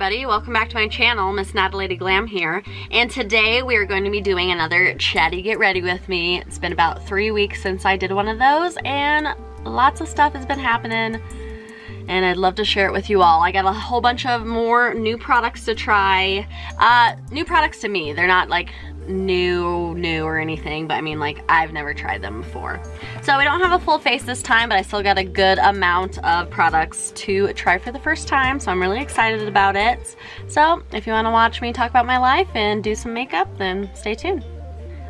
everybody, welcome back to my channel. Miss NataLady Glam here, and today we are going to be doing another Chatty Get Ready with me. It's been about 3 weeks since I did one of those, and lots of stuff has been happening, and I'd love to share it with you all. I got a whole bunch of more new products to try. New products to me. They're not like new or anything, but I mean, like, I've never tried them before. So we don't have a full face this time, but I still got a good amount of products to try for the first time, so I'm really excited about it. So if you want to watch me talk about my life and do some makeup, then stay tuned.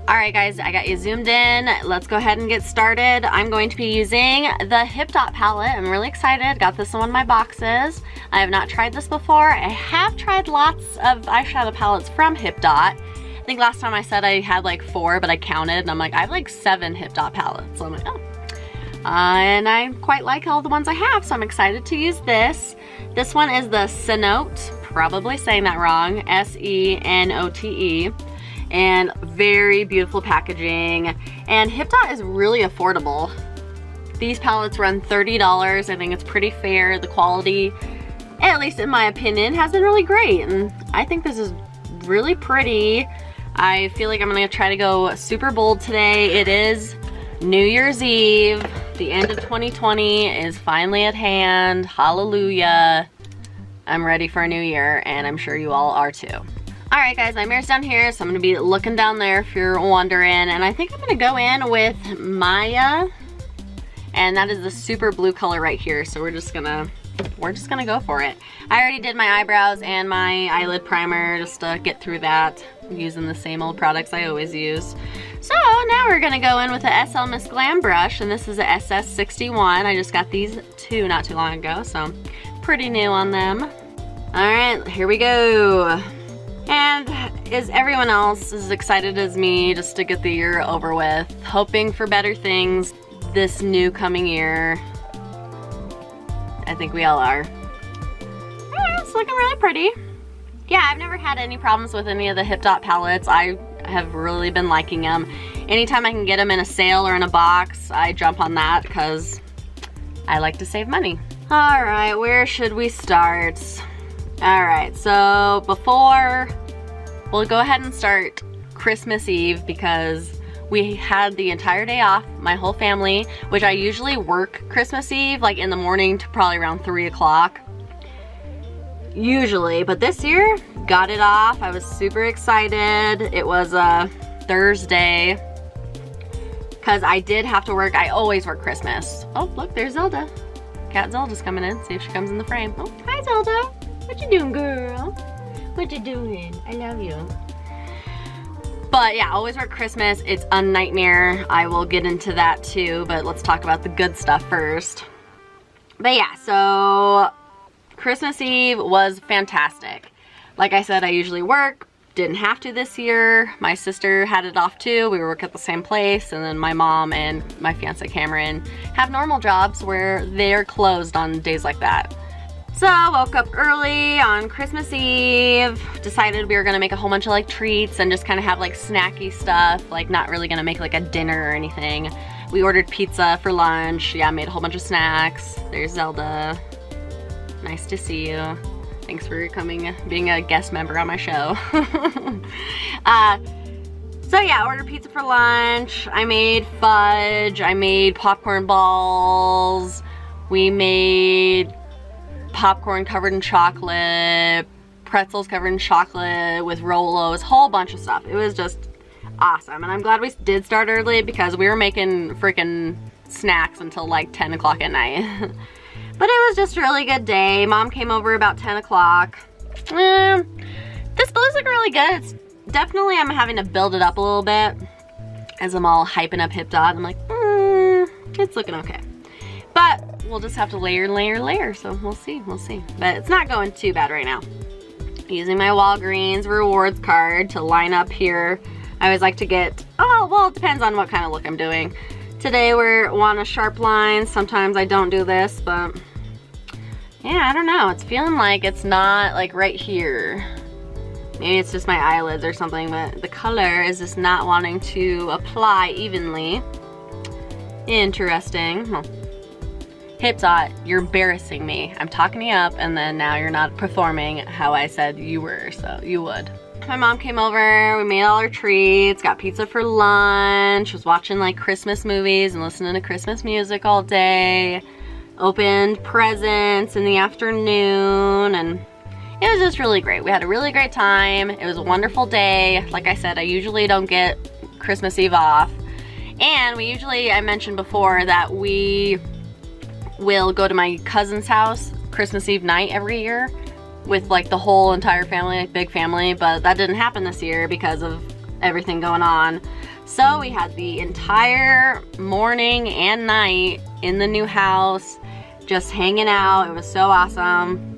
Alright guys, I got you zoomed in. Let's go ahead and get started. I'm going to be using the Hip Dot palette. I'm really excited. Got this in one of my boxes. I have not tried this before. I have tried lots of eyeshadow palettes from Hip Dot. I think last time I said I had like 4, but I counted and I'm like, I have like 7 Hip Dot palettes. So I'm like, oh. And I quite like all the ones I have, so I'm excited to use this. This one is the Cenote, probably saying that wrong, S-E-N-O-T-E. And very beautiful packaging. And Hip Dot is really affordable. These palettes run $30. I think it's pretty fair. The quality, at least in my opinion, has been really great. And I think this is really pretty. I feel like I'm gonna try to go super bold today. It is New Year's Eve. The end of 2020 is finally at hand. Hallelujah. I'm ready for a new year, and I'm sure you all are too. Alright guys, my mirror's down here, so I'm gonna be looking down there if you're wondering. And I think I'm gonna go in with Maya. And that is the super blue color right here, so we're just gonna go for it. I already did my eyebrows and my eyelid primer just to get through that, using the same old products I always use. So now we're gonna go in with the SL Miss Glam brush, and this is a SS61. I just got these two not too long ago, so pretty new on them. Alright, here we go. And is everyone else as excited as me just to get the year over with, hoping for better things this new coming year? I think we all are. Yeah, it's looking really pretty. Yeah, I've never had any problems with any of the Hip Dot palettes. I have really been liking them. Anytime I can get them in a sale or in a box, I jump on that because I like to save money. All right, where should we start? All right, so we'll go ahead and start Christmas Eve because we had the entire day off, my whole family, which I usually work Christmas Eve, like in the morning to probably around 3 o'clock. Usually, but this year, got it off. I was super excited. It was a Thursday, because I did have to work. I always work Christmas. Oh, look, there's Zelda. Cat Zelda's coming in. See if she comes in the frame. Oh, hi Zelda. What you doing, girl? What you doing? I love you. But yeah, always work Christmas. It's a nightmare. I will get into that too, but let's talk about the good stuff first. But yeah, so Christmas Eve was fantastic. Like I said, I usually work. Didn't have to this year. My sister had it off too. We work at the same place, and then my mom and my fiance Cameron have normal jobs where they're closed on days like that. So I woke up early on Christmas Eve, decided we were gonna make a whole bunch of like treats and just kind of have like snacky stuff, like not really gonna make like a dinner or anything. We ordered pizza for lunch. Yeah, made a whole bunch of snacks. There's Zelda. Nice to see you. Thanks for coming, being a guest member on my show. So yeah, ordered pizza for lunch. I made fudge. I made popcorn balls. We made popcorn covered in chocolate, pretzels covered in chocolate with Rolos, whole bunch of stuff. It was just awesome, and I'm glad we did start early because we were making freaking snacks until like 10 o'clock at night. But it was just a really good day. Mom came over about 10 o'clock. This blue's looking really good. It's definitely, I'm having to build it up a little bit as I'm all hyping up Hip Dot. I'm like, it's looking okay. But we'll just have to layer, so we'll see. But it's not going too bad right now. Using my Walgreens rewards card to line up here. I always like to get, oh, well, it depends on what kind of look I'm doing. Today we want a sharp line. Sometimes I don't do this, but yeah, I don't know. It's feeling like it's not like right here. Maybe it's just my eyelids or something, but the color is just not wanting to apply evenly. Interesting. Dot, you're embarrassing me. I'm talking you up and then now you're not performing how I said you were, so you would. My mom came over, we made all our treats, got pizza for lunch, was watching like Christmas movies and listening to Christmas music all day, opened presents in the afternoon, and it was just really great. We had a really great time. It was a wonderful day. Like I said, I usually don't get Christmas Eve off. And we usually, I mentioned before that we will go to my cousin's house Christmas Eve night every year with like the whole entire family, like big family, but that didn't happen this year because of everything going on. So we had the entire morning and night in the new house, just hanging out. It was so awesome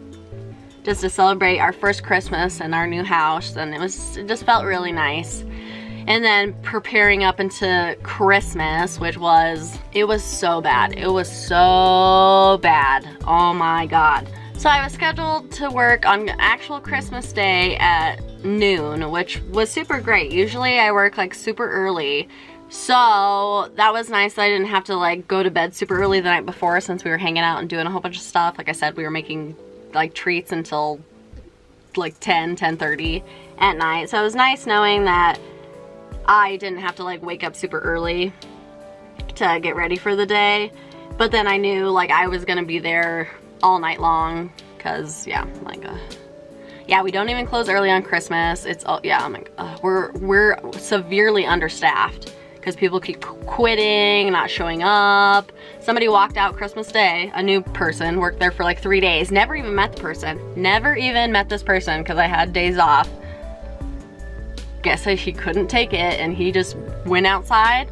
just to celebrate our first Christmas in our new house, and it just felt really nice. And then preparing up into Christmas, which it was so bad. It was so bad. Oh my God. So I was scheduled to work on actual Christmas Day at noon, which was super great. Usually I work like super early. So that was nice that I didn't have to like go to bed super early the night before, since we were hanging out and doing a whole bunch of stuff. Like I said, we were making like treats until like 10:30 at night. So it was nice knowing that I didn't have to like wake up super early to get ready for the day. But then I knew like I was gonna be there all night long, cause yeah, like yeah, we don't even close early on Christmas. It's all, yeah, I'm like, we're severely understaffed because people keep quitting, not showing up. Somebody walked out Christmas Day, a new person, worked there for like 3 days, never even met the person, never even met this person because I had days off. Guess he couldn't take it and he just went outside,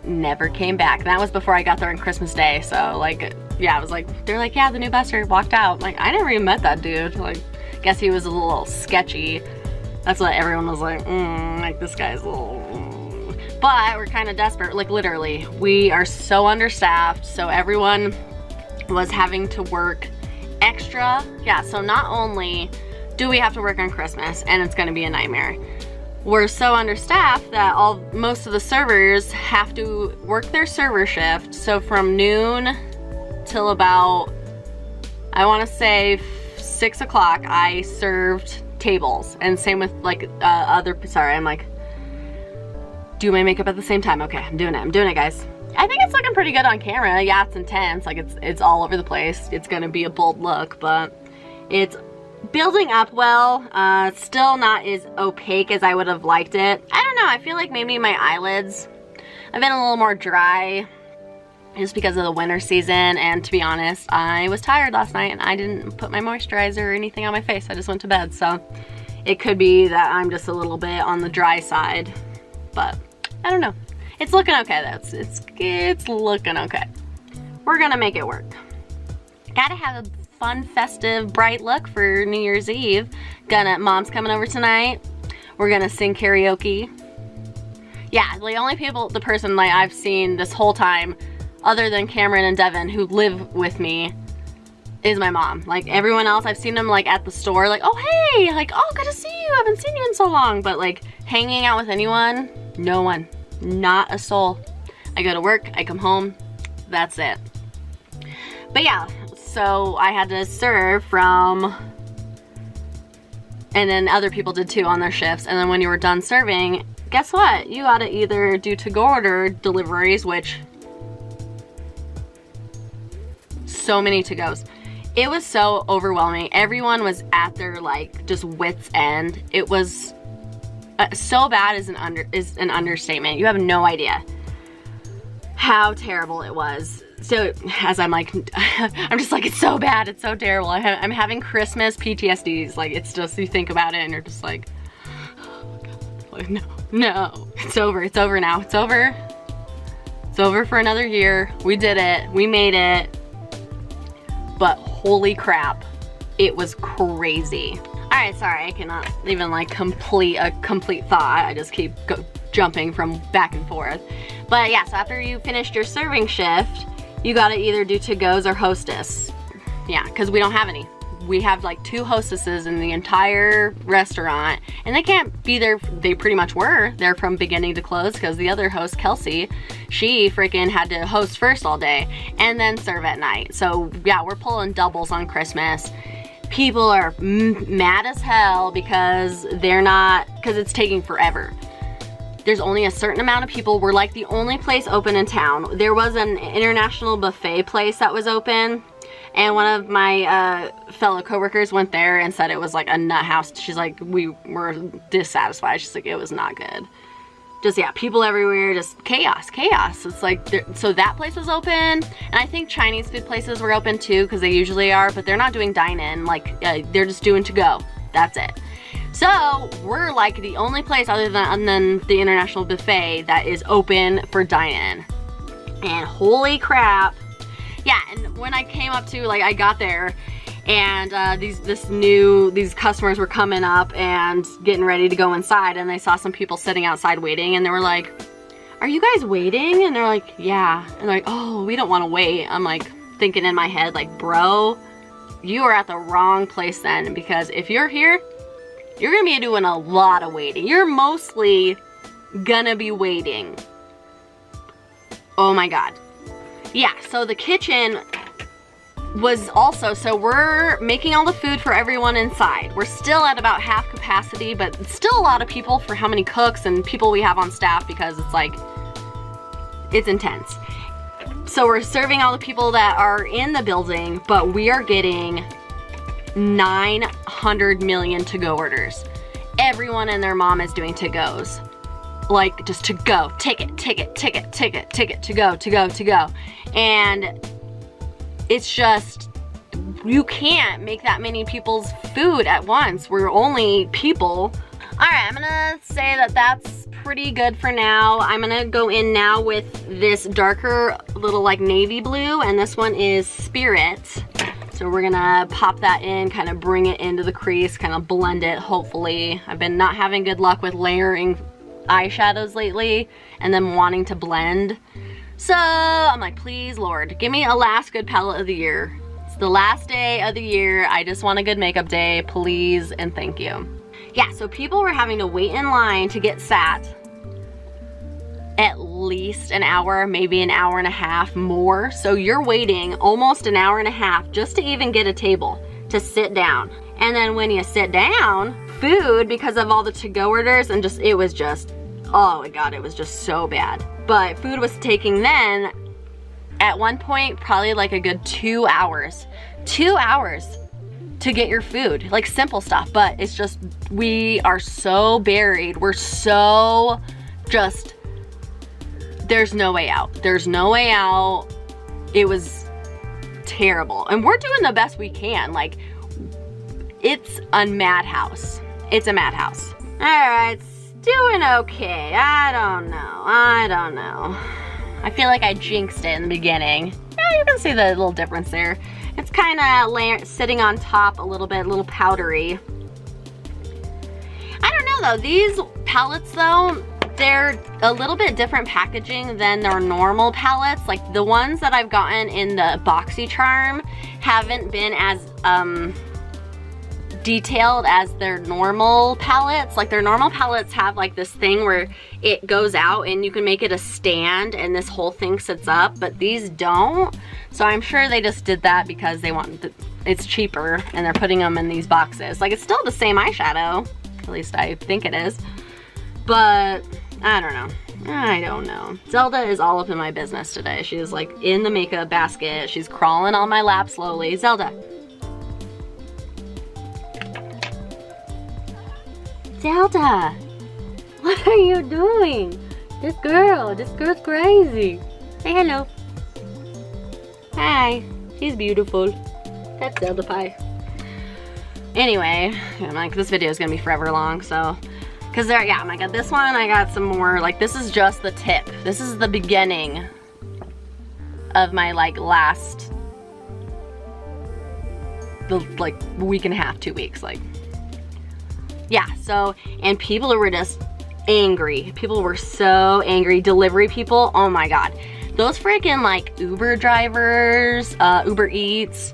never came back. And that was before I got there on Christmas Day. So like, yeah, I was like, they're like, yeah, the new buster walked out. Like, I never even met that dude. Like, guess he was a little sketchy. That's what everyone was like, like this guy's a little, But we're kind of desperate, like literally. We are so understaffed, so everyone was having to work extra. Yeah, so not only do we have to work on Christmas, and it's gonna be a nightmare, we're so understaffed that most of the servers have to work their server shift. So from noon till about, I wanna say 6 o'clock, I served tables. And same with like sorry, I'm like, do my makeup at the same time. Okay, I'm doing it, guys. I think it's looking pretty good on camera. Yeah, it's intense, like it's all over the place. It's gonna be a bold look, but it's building up well. Still not as opaque as I would have liked it. I don't know, I feel like maybe my eyelids have been a little more dry just because of the winter season, and to be honest, I was tired last night and I didn't put my moisturizer or anything on my face. I just went to bed, so it could be that I'm just a little bit on the dry side, but I don't know. It's looking okay though. It's looking okay. We're gonna make it work. Gotta have a fun, festive, bright look for New Year's Eve. Mom's coming over tonight. We're gonna sing karaoke. Yeah, the person like I've seen this whole time, other than Cameron and Devin, who live with me, is my mom. Like everyone else, I've seen them like at the store, like, oh hey, like, oh good to see you, I haven't seen you in so long. But like hanging out with anyone, no one, not a soul. I go to work, I come home, that's it. But yeah, so I had to serve from, and then other people did too on their shifts. And then when you were done serving, guess what? You gotta either do to-go order deliveries, which so many to-goes. It was so overwhelming. Everyone was at their like just wit's end. It was so bad is an understatement. You have no idea how terrible it was. So as I'm like, I'm just like, it's so bad, it's so terrible. I'm having Christmas PTSDs. Like it's just, you think about it and you're just like, oh my God, like, no, it's over now, it's over for another year. We did it, we made it, but holy crap, it was crazy. All right, sorry, I cannot even like complete a complete thought. I just keep jumping from back and forth. But yeah, so after you finished your serving shift, you gotta either do to-goes or hostess. Yeah, because we don't have any. we have like 2 hostesses in the entire restaurant, and they can't be there. They pretty much were there from beginning to close because the other host, Kelsey, she freaking had to host first all day and then serve at night. So yeah, we're pulling doubles on Christmas. People are mad as hell because it's taking forever. There's only a certain amount of people. We're like the only place open in town. There was an international buffet place that was open, and one of my fellow coworkers went there and said it was like a nut house. She's like, we were dissatisfied. She's like, it was not good. Just, yeah, people everywhere, just chaos. It's like, so that place was open, and I think Chinese food places were open too, because they usually are, but they're not doing dine-in, like, they're just doing to-go. That's it. So, we're like the only place other than the international buffet that is open for dine-in. And holy crap. Yeah, and when I came up to, like, I got there, and these customers were coming up and getting ready to go inside, and they saw some people sitting outside waiting, and they were like, are you guys waiting? And they're like, yeah. And they're like, oh, we don't want to wait. I'm like thinking in my head, like, bro, you are at the wrong place then, because if you're here, you're gonna be doing a lot of waiting. You're mostly gonna be waiting. Oh my God. Yeah, so the kitchen was also, so we're making all the food for everyone inside. We're still at about half capacity, but it's still a lot of people for how many cooks and people we have on staff, because it's like, it's intense. So we're serving all the people that are in the building, but we are getting 900 million to-go orders. Everyone and their mom is doing to-goes. Like, just to go, ticket, to go. And it's just, you can't make that many people's food at once. We're only people. All right, I'm gonna say that that's pretty good for now. I'm gonna go in now with this darker little like navy blue, and this one is Spirit. So we're gonna pop that in, kind of bring it into the crease, kind of blend it, hopefully. I've been not having good luck with layering eyeshadows lately and then wanting to blend. So I'm like, please, Lord, give me a last good palette of the year. It's the last day of the year. I just want a good makeup day, please and thank you. Yeah, so people were having to wait in line to get sat at least an hour, maybe an hour and a half more. So you're waiting almost an hour and a half just to even get a table to sit down. And then when you sit down, food, because of all the to-go orders, and just, it was just, oh my God, it was just so bad. But food was taking then, at one point, probably like a good 2 hours. 2 hours to get your food, like simple stuff. But it's just, we are so buried. We're so just, there's no way out. There's no way out. It was terrible. And we're doing the best we can. Like, it's a madhouse. It's a madhouse. All right, it's doing okay. I don't know. I feel like I jinxed it in the beginning. Yeah, you can see the little difference there. It's kind of sitting on top a little bit, a little powdery. I don't know though, these palettes though, they're a little bit different packaging than their normal palettes. Like the ones that I've gotten in the BoxyCharm haven't been as detailed as their normal palettes. Like their normal palettes have like this thing where it goes out and you can make it a stand and this whole thing sits up, but these don't. So I'm sure they just did that because they want it's cheaper and they're putting them in these boxes. Like it's still the same eyeshadow, at least I think it is, but I don't know. Zelda is all up in my business today. She's like in the makeup basket. She's crawling on my lap slowly. Zelda. Zelda, what are you doing? This girl's crazy. Say hello. Hi, she's beautiful. That's Zelda pie. Anyway, I'm like, this video is gonna be forever long, so. Cause there, yeah, I got this one, I got some more, like this is just the tip. This is the beginning of my like last, like week and a half, 2 weeks, like. Yeah, so, and people were just angry. People were so angry. Delivery people, oh my God. Those freaking like Uber drivers, Uber Eats,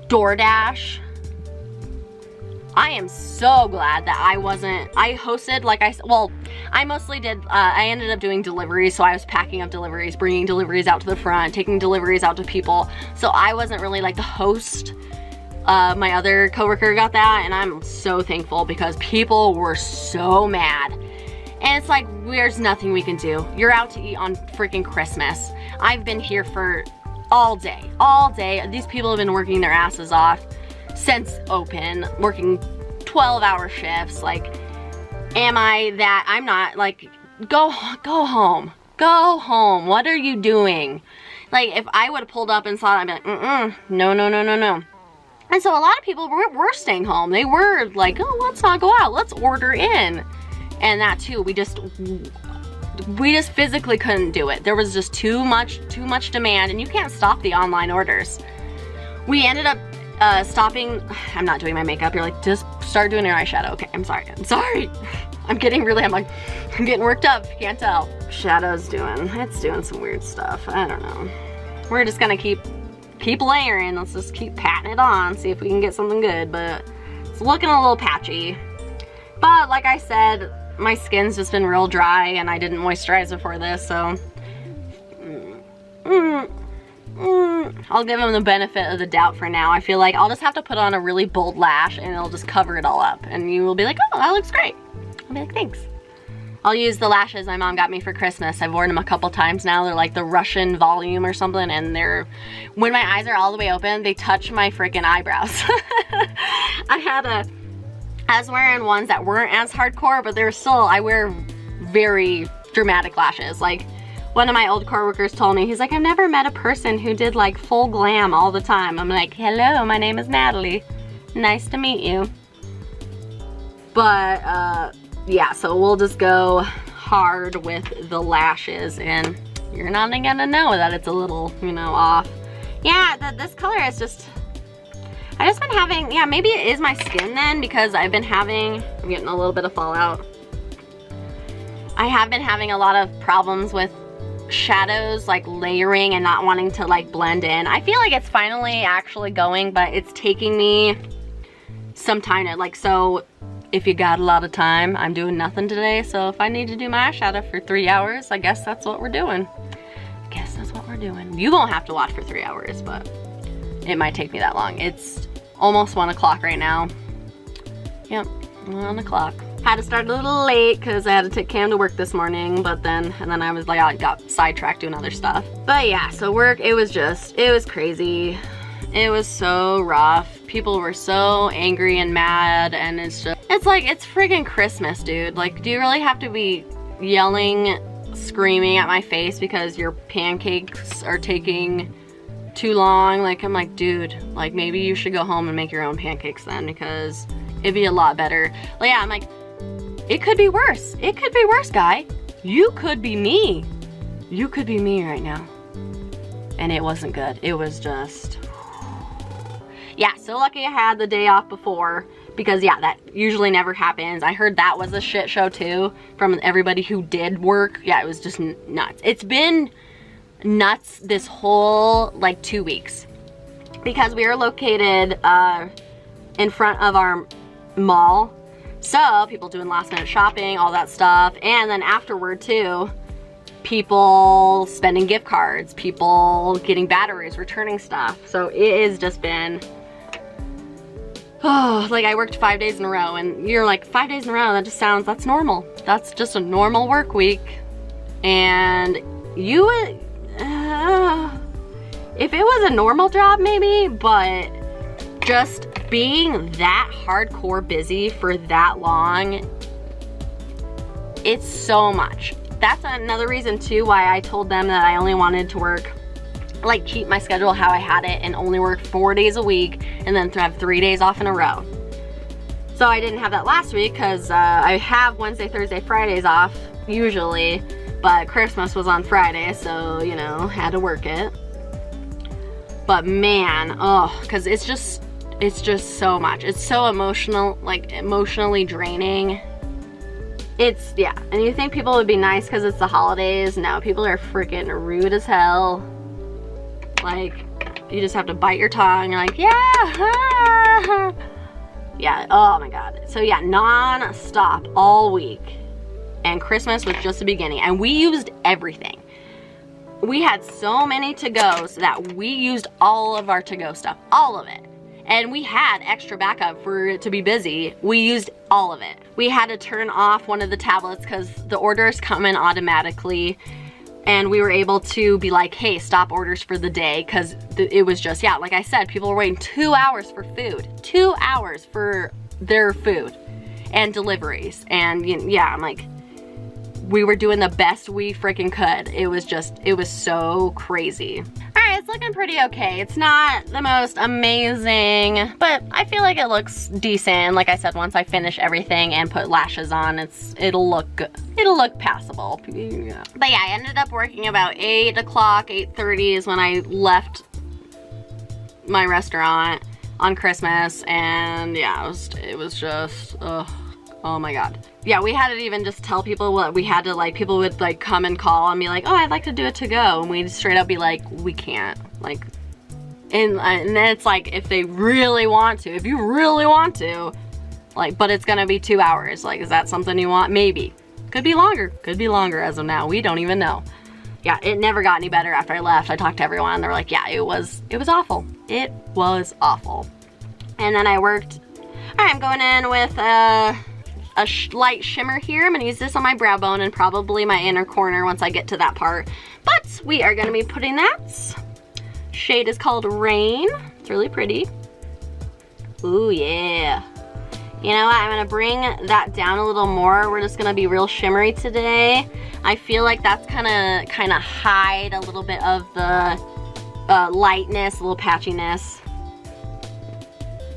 DoorDash, I am so glad that I hosted, like I mostly did, I ended up doing deliveries, so I was packing up deliveries, bringing deliveries out to the front, taking deliveries out to people, so I wasn't really like the host. My other coworker got that, and I'm so thankful because people were so mad. And it's like, there's nothing we can do. You're out to eat on freaking Christmas. I've been here for all day. These people have been working their asses off since open, working 12-hour shifts. Like, am I that? I'm not. Like, go home. Go home. What are you doing? Like, if I would have pulled up and saw it, I'd be like, no. And so a lot of people were staying home. They were like, oh, let's not go out. Let's order in. And that too, we just physically couldn't do it. There was just too much demand, and you can't stop the online orders. We ended up stopping. I'm not doing my makeup. You're like, just start doing your eyeshadow. Okay, I'm sorry. I'm getting worked up, if you can't tell. Shadow's doing some weird stuff. I don't know. We're just gonna keep layering. Let's just keep patting it on, see if we can get something good, but it's looking a little patchy. But like I said, my skin's just been real dry, and I didn't moisturize before this, so I'll give them the benefit of the doubt for now. I feel like I'll just have to put on a really bold lash, and it'll just cover it all up, and you will be like, oh, that looks great. I'll be like, thanks. I'll use the lashes my mom got me for Christmas. I've worn them a couple times now. They're like the Russian volume or something, and when my eyes are all the way open, they touch my freaking eyebrows. I was wearing ones that weren't as hardcore, but I wear very dramatic lashes. Like, one of my old coworkers told me, he's like, I've never met a person who did like full glam all the time. I'm like, hello, my name is Natalie. Nice to meet you. But, yeah, so we'll just go hard with the lashes, and you're not gonna know that it's a little, off. Yeah, this color is just, I've just been having, yeah, maybe it is my skin then, because I'm getting a little bit of fallout. I have been having a lot of problems with shadows, like layering and not wanting to like blend in. I feel like it's finally actually going, but it's taking me some time to so if you got a lot of time, I'm doing nothing today, so if I need to do my eyeshadow for 3 hours, I guess that's what we're doing. You won't have to watch for 3 hours, but it might take me that long. It's almost 1 o'clock right now. Yep, 1 o'clock. Had to start a little late because I had to take Cam to work this morning, and then I was like, I got sidetracked doing other stuff. But yeah, so work, it was crazy. It was so rough. People were so angry and mad, and it's friggin' Christmas, dude. Like, do you really have to be yelling, screaming at my face because your pancakes are taking too long? Like, I'm like, dude, like, maybe you should go home and make your own pancakes then, because it'd be a lot better. Like, yeah, I'm like, it could be worse. It could be worse, guy. You could be me. You could be me right now. And it wasn't good. It was just, yeah, so lucky I had the day off before, because yeah, that usually never happens. I heard that was a shit show too from everybody who did work. Yeah, it was just nuts. It's been nuts this whole 2 weeks, because we are located in front of our mall, so people doing last minute shopping, all that stuff, and then afterward too, people spending gift cards, people getting batteries, returning stuff. So it has just been, oh, like I worked 5 days in a row, and you're like, 5 days in a row, that just sounds, that's normal. That's just a normal work week. And you would, if it was a normal job maybe, but just being that hardcore busy for that long, it's so much. That's another reason too why I told them that I only wanted to work, keep my schedule how I had it and only work 4 days a week and then have 3 days off in a row. So I didn't have that last week because I have Wednesday, Thursday, Fridays off usually, but Christmas was on Friday, so had to work it. But man, oh, because it's just so much. It's so emotional, emotionally draining. It's, yeah, and you think people would be nice because it's the holidays. No, people are freaking rude as hell. Like, you just have to bite your tongue. You're like, yeah. Yeah, oh my God. So yeah, non-stop all week. And Christmas was just the beginning. And we used everything. We had so many to-go's that we used all of our to-go stuff, all of it. And we had extra backup for it to be busy. We used all of it. We had to turn off one of the tablets because the orders come in automatically. And we were able to be like, hey, stop orders for the day, because it was just, yeah, like I said, people were waiting 2 hours for food. 2 hours for their food and deliveries. And yeah, I'm like, we were doing the best we freaking could. It was so crazy. All right, it's looking pretty okay. It's not the most amazing, but I feel like it looks decent. Like I said, once I finish everything and put lashes on, it'll look good. It'll look passable. Yeah. But yeah, I ended up working about 8 o'clock, 8:30 is when I left my restaurant on Christmas, and yeah, it was just, oh my God. Yeah, we had to even just tell people what we had to, like, people would like come and call and be like, oh, I'd like to do it to go. And we'd straight up be like, we can't. Like, and then it's like, if they really want to, if you really want to, like, but it's gonna be 2 hours. Like, is that something you want? Maybe. Could be longer as of now. We don't even know. Yeah, it never got any better after I left. I talked to everyone and they're like, yeah, it was awful. It was awful. And then I worked, all right, I'm going in with a light shimmer here. I'm gonna use this on my brow bone and probably my inner corner once I get to that part. But we are gonna be putting that. Shade is called Rain. It's really pretty. Ooh, yeah. You know what, I'm gonna bring that down a little more. We're just gonna be real shimmery today. I feel like that's kinda hide a little bit of the lightness, a little patchiness.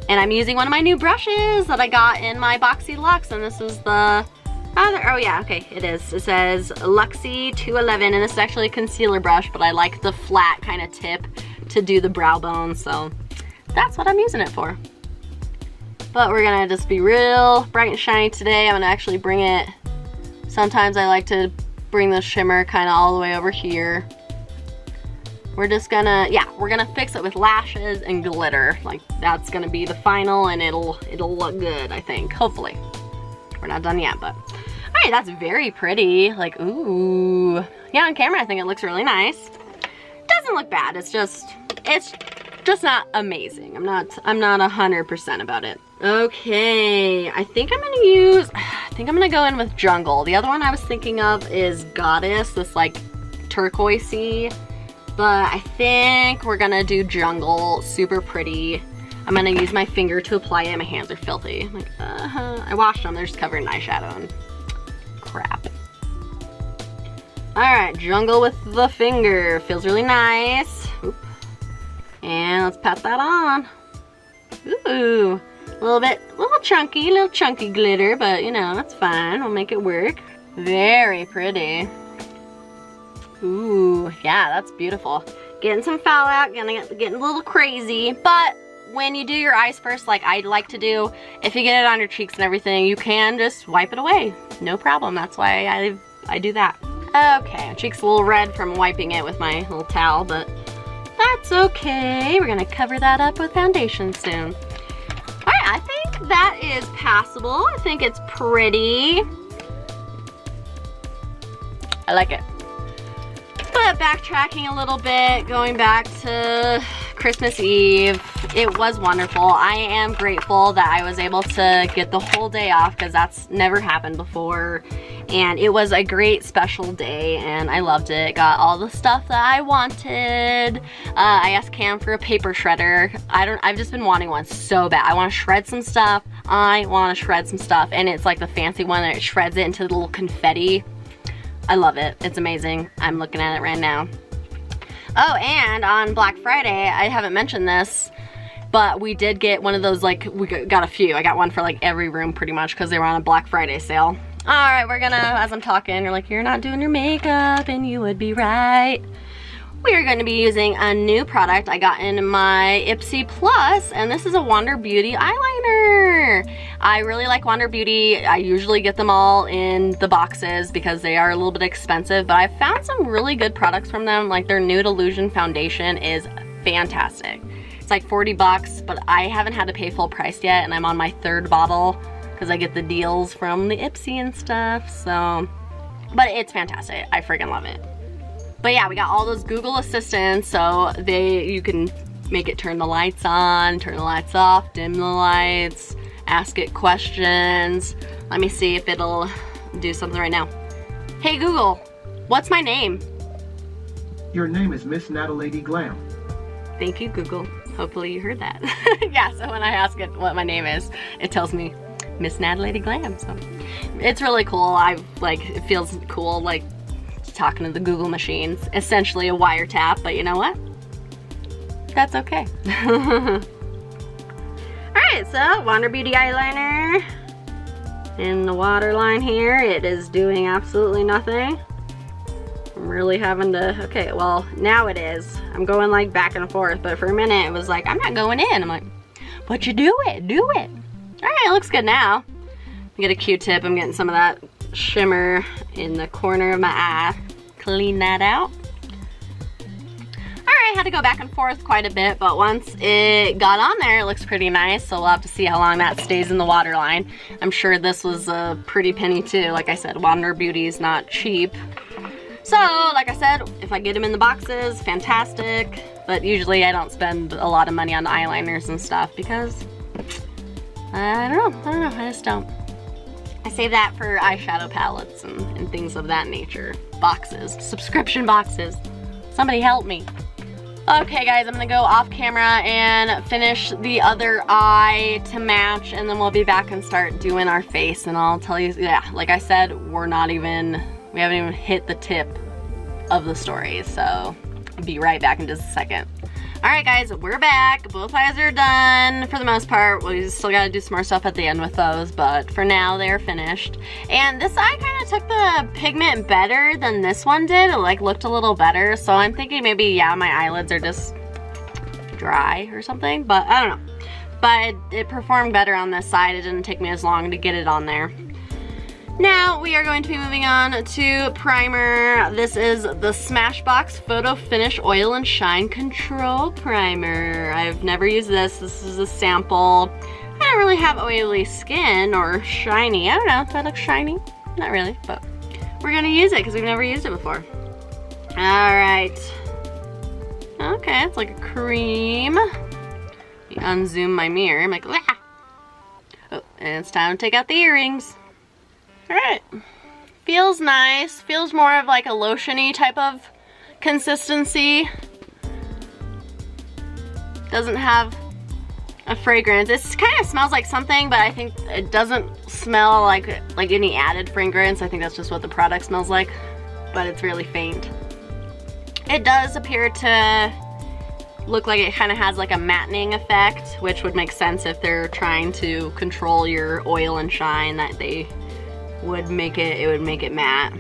And I'm using one of my new brushes that I got in my Boxy Luxe, and this is the, oh yeah, okay, it is. It says Luxie 211, and this is actually a concealer brush, but I like the flat kind of tip to do the brow bone, so that's what I'm using it for. But we're gonna just be real bright and shiny today. I'm gonna actually bring it, sometimes I like to bring the shimmer kind of all the way over here. We're just gonna, yeah, we're gonna fix it with lashes and glitter. Like, that's gonna be the final, and it'll look good, I think, hopefully. We're not done yet, but. All right, that's very pretty. Like, ooh. Yeah, on camera, I think it looks really nice. Doesn't look bad, it's just not amazing. I'm not 100% about it. Okay, I think I'm gonna go in with Jungle. The other one I was thinking of is Goddess, this like turquoisey. But I think we're gonna do Jungle, super pretty. I'm gonna use my finger to apply it. My hands are filthy. I'm like, I washed them, they're just covered in eyeshadow and crap. All right, Jungle with the finger. Feels really nice. Oop. And let's pat that on. Ooh, a little chunky glitter, but you know, that's fine. We'll make it work. Very pretty. Ooh, yeah, that's beautiful. Getting some fallout, getting a little crazy, but when you do your eyes first, like I like to do, if you get it on your cheeks and everything, you can just wipe it away. No problem, that's why I do that. Okay, my cheek's a little red from wiping it with my little towel, but that's okay. We're gonna cover that up with foundation soon. All right, I think that is passable. I think it's pretty. I like it. But backtracking a little bit, going back to Christmas Eve, it was wonderful. I am grateful that I was able to get the whole day off because that's never happened before. And it was a great special day and I loved it. Got all the stuff that I wanted. I asked Cam for a paper shredder. I've just been wanting one so bad. I want to shred some stuff. And it's like the fancy one that shreds it into little confetti. I love it. It's amazing. I'm looking at it right now. Oh, and on Black Friday, I haven't mentioned this, but we did get one of those, like, we got a few. I got one for like every room pretty much because they were on a Black Friday sale. All right, we're gonna, as I'm talking, you're like, you're not doing your makeup, and you would be right. We are going to be using a new product I got in my Ipsy Plus, and this is a Wander Beauty eyeliner. I really like Wander Beauty. I usually get them all in the boxes because they are a little bit expensive, but I found some really good products from them. Like their Nude Illusion foundation is fantastic. It's like 40 bucks, but I haven't had to pay full price yet, and I'm on my 3rd bottle because I get the deals from the Ipsy and stuff, so. But it's fantastic. I freaking love it. But yeah, we got all those Google Assistants, so you can make it turn the lights on, turn the lights off, dim the lights, ask it questions. Let me see if it'll do something right now. Hey Google, what's my name? Your name is Miss NataLady Glam. Thank you, Google. Hopefully you heard that. Yeah, so when I ask it what my name is, it tells me Miss NataLady Glam. So it's really cool. It feels cool, like talking to the Google machines. Essentially a wiretap, but you know what? That's okay. Alright, so Wander Beauty eyeliner in the waterline here. It is doing absolutely nothing. I'm really having to, okay, well, now it is. I'm going like back and forth, but for a minute it was like, I'm not going in. I'm like, but you do it, do it. All right, it looks good now. I get a Q-tip, I'm getting some of that shimmer in the corner of my eye. Clean that out. All right, had to go back and forth quite a bit, but once it got on there, it looks pretty nice, so we'll have to see how long that stays in the waterline. I'm sure this was a pretty penny too. Like I said, Wander Beauty is not cheap. So, like I said, if I get them in the boxes, fantastic. But usually I don't spend a lot of money on eyeliners and stuff because, I don't know, I just don't. I save that for eyeshadow palettes and things of that nature. Boxes, subscription boxes. Somebody help me. Okay guys, I'm gonna go off camera and finish the other eye to match, and then we'll be back and start doing our face, and I'll tell you, yeah, like I said, we haven't even hit the tip of the story, so I'll be right back in just a second. All right guys, we're back. Both eyes are done for the most part. We still gotta do some more stuff at the end with those, but for now they're finished. And this eye kind of took the pigment better than this one did. It like looked a little better, so I'm thinking maybe, yeah, my eyelids are just dry or something, but I don't know. But it performed better on this side. It didn't take me as long to get it on there. Now we are going to be moving on to primer. This is the Smashbox Photo Finish Oil and Shine Control Primer. I've never used this. This is a sample. I don't really have oily skin or shiny. I don't know, do I look shiny? Not really, but we're gonna use it because we've never used it before. All right. Okay, it's like a cream. Let me unzoom my mirror. I'm like, ah! Oh, and it's time to take out the earrings. Alright, feels nice, feels more of like a lotion-y type of consistency. Doesn't have a fragrance. It kind of smells like something, but I think it doesn't smell like any added fragrance. I think that's just what the product smells like, but it's really faint. It does appear to look like it kind of has like a mattening effect, which would make sense if they're trying to control your oil and shine, that they would make it matte.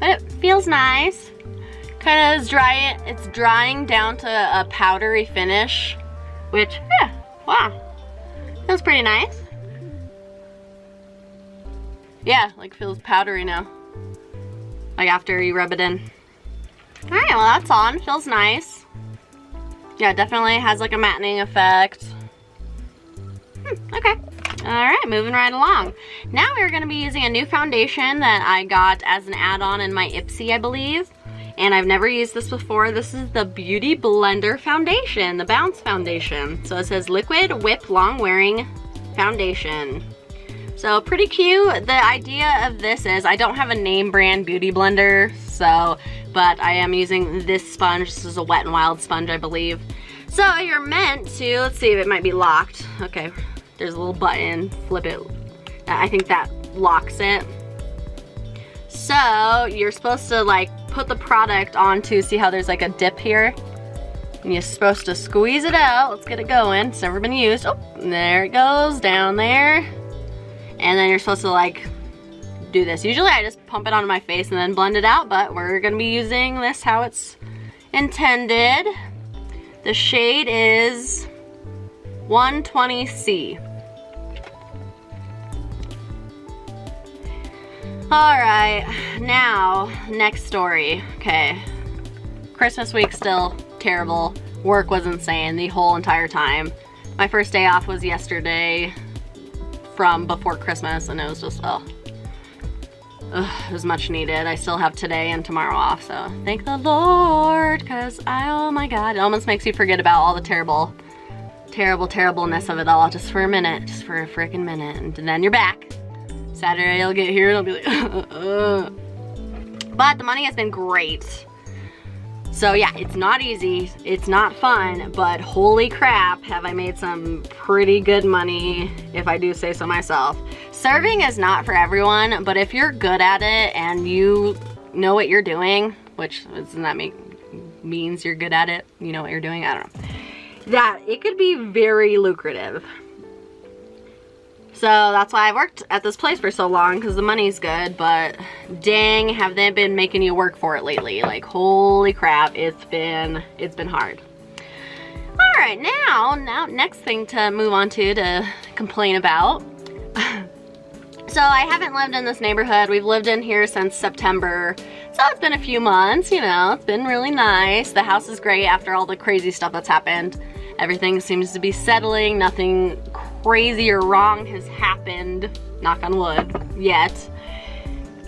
But it feels nice. Kind of is dry. It's drying down to a powdery finish, which, yeah, wow, feels pretty nice. Yeah, like feels powdery now, like after you rub it in. All right, well that's on. Feels nice. Yeah, definitely has like a mattening effect. Okay. All right, moving right along. Now we're gonna be using a new foundation that I got as an add-on in my Ipsy, I believe. And I've never used this before. This is the Beauty Blender Foundation, the Bounce Foundation. So it says Liquid Whip Long Wearing Foundation. So pretty cute. The idea of this is, I don't have a name brand beauty blender, so, but I am using this sponge. This is a Wet n Wild sponge, I believe. So you're meant to, let's see if it might be locked. Okay. There's a little button, flip it. I think that locks it. So you're supposed to like put the product onto, see how there's like a dip here? And you're supposed to squeeze it out. Let's get it going. It's never been used. Oh, there it goes, down there. And then you're supposed to like do this. Usually I just pump it onto my face and then blend it out, but we're gonna be using this how it's intended. The shade is 120C. All right, now, next story. Okay, Christmas week still terrible. Work was insane the whole entire time. My first day off was yesterday from before Christmas, and it was just, it was much needed. I still have today and tomorrow off, so thank the Lord, because oh my God, it almost makes you forget about all the terribleness of it all just for a minute, just for a freaking minute, and then you're back. Saturday I'll get here and I'll be like, But the money has been great. So yeah, it's not easy, it's not fun, but holy crap, have I made some pretty good money, if I do say so myself. Serving is not for everyone, but if you're good at it and you know what you're doing, which doesn't that means you're good at it, you know what you're doing, I don't know. That it could be very lucrative. So that's why I've worked at this place for so long, because the money's good, but dang, have they been making you work for it lately. Like, holy crap, it's been hard. All right, now next thing to move on to complain about. So I haven't lived in this neighborhood. We've lived in here since September. So it's been a few months, you know, it's been really nice. The house is great after all the crazy stuff that's happened. Everything seems to be settling, nothing crazy or wrong has happened, knock on wood, yet.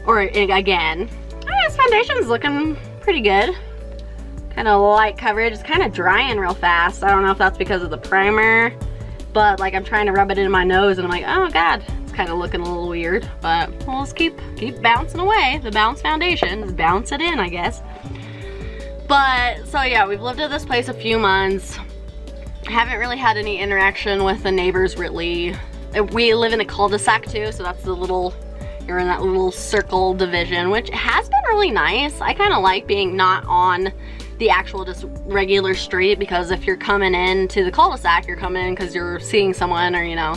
Or again. This foundation's looking pretty good. Kind of light coverage, it's kind of drying real fast. I don't know if that's because of the primer, but like I'm trying to rub it in my nose and I'm like, oh God, it's kind of looking a little weird, but we'll just keep bouncing away. The bounce foundation, just bounce it in, I guess. But, so yeah, we've lived at this place a few months. Haven't really had any interaction with the neighbors really. We live in a cul-de-sac too, so that's the little, you're in that little circle division, which has been really nice. I kind of like being not on the actual just regular street, because if you're coming in to the cul-de-sac, you're coming in because you're seeing someone, or you know,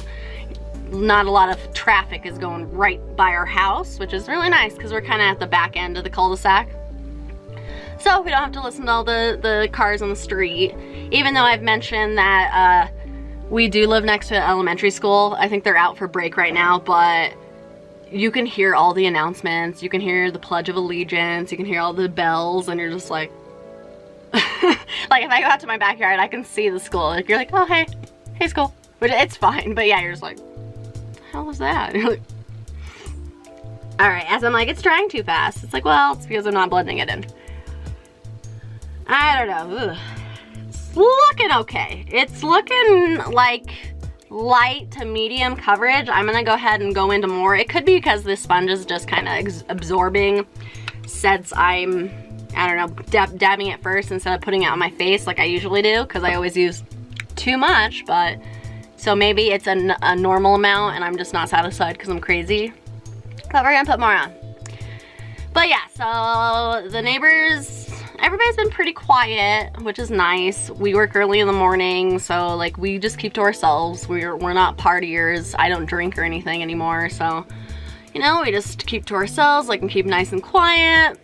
not a lot of traffic is going right by our house, which is really nice because we're kind of at the back end of the cul-de-sac. So we don't have to listen to all the cars on the street. Even though I've mentioned that we do live next to an elementary school. I think they're out for break right now, but you can hear all the announcements. You can hear the Pledge of Allegiance. You can hear all the bells, and you're just like, like if I go out to my backyard, I can see the school. Like, you're like, oh, hey school. But it's fine, but yeah, you're just like, what the hell is that? You're like, all right, as I'm like, it's drying too fast. It's like, well, it's because I'm not blending it in. I don't know. Ugh. It's looking okay. It's looking like light to medium coverage. I'm gonna go ahead and go into more. It could be because this sponge is just kind of absorbing, since I'm, I don't know, dabbing it first instead of putting it on my face like I usually do, because I always use too much. But so maybe it's a normal amount and I'm just not satisfied because I'm crazy. But we're gonna put more on. But yeah, so the neighbors, everybody's been pretty quiet, which is nice. We work early in the morning, so like we just keep to ourselves. We're not partiers. I don't drink or anything anymore, so you know, we just keep to ourselves, like, and keep nice and quiet.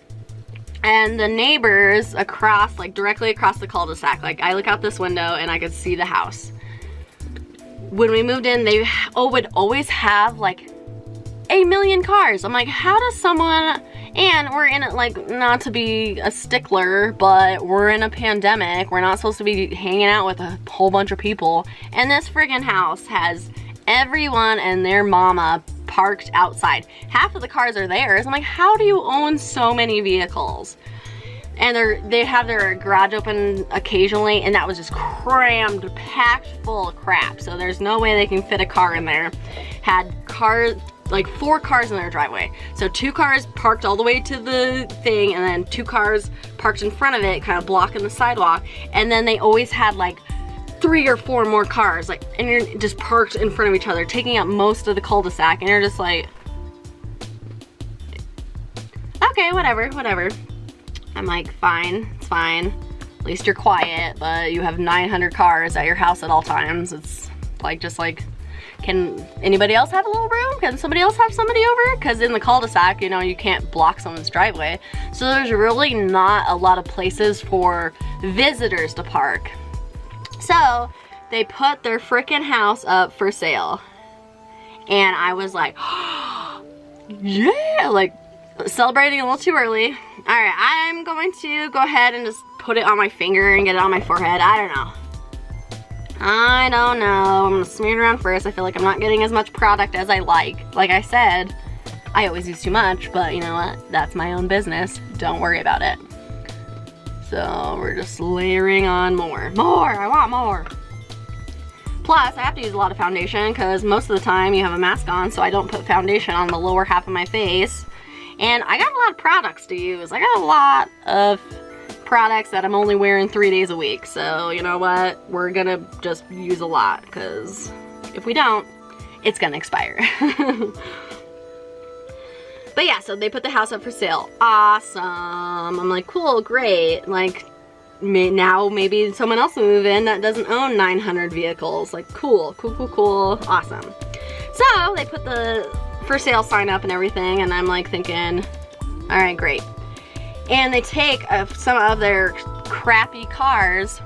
And the neighbors across, like directly across the cul-de-sac, like I look out this window and I could see the house. When we moved in, they would always have like 1 million cars. I'm like, how does someone, and we're in it, like, not to be a stickler, but we're in a pandemic. We're not supposed to be hanging out with a whole bunch of people. And this friggin' house has everyone and their mama parked outside. Half of the cars are theirs. I'm like, how do you own so many vehicles? And they have their garage open occasionally, and that was just crammed, packed full of crap. So there's no way they can fit a car in there. Had cars, like 4 cars in their driveway. So 2 cars parked all the way to the thing, and then 2 cars parked in front of it, kind of blocking the sidewalk. And then they always had like 3 or 4 more cars, like, and you're just parked in front of each other, taking up most of the cul-de-sac, and you're just like, okay, whatever. I'm like, fine, it's fine. At least you're quiet, but you have 900 cars at your house at all times. It's like, just like, can anybody else have a little room? Can somebody else have somebody over? Because in the cul-de-sac, you know, you can't block someone's driveway. So there's really not a lot of places for visitors to park. So they put their freaking house up for sale. And I was like, yeah, like celebrating a little too early. All right, I'm going to go ahead and just put it on my finger and get it on my forehead. I don't know. I don't know. I'm gonna smear it around first. I feel like I'm not getting as much product as I like. Like I said, I always use too much, but you know what? That's my own business. Don't worry about it. So we're just layering on more. More! I want more! Plus, I have to use a lot of foundation because most of the time you have a mask on, so I don't put foundation on the lower half of my face. And I got a lot of products to use. I got a lot of products that I'm only wearing 3 days a week. So, you know what? We're gonna just use a lot because if we don't, it's gonna expire. But yeah, so they put the house up for sale. Awesome. I'm like, cool, great. Like, now maybe someone else will move in that doesn't own 900 vehicles. Like, cool, cool, cool, cool, awesome. So they put the for sale sign up and everything, and I'm like thinking, all right, great. And they take some of their crappy cars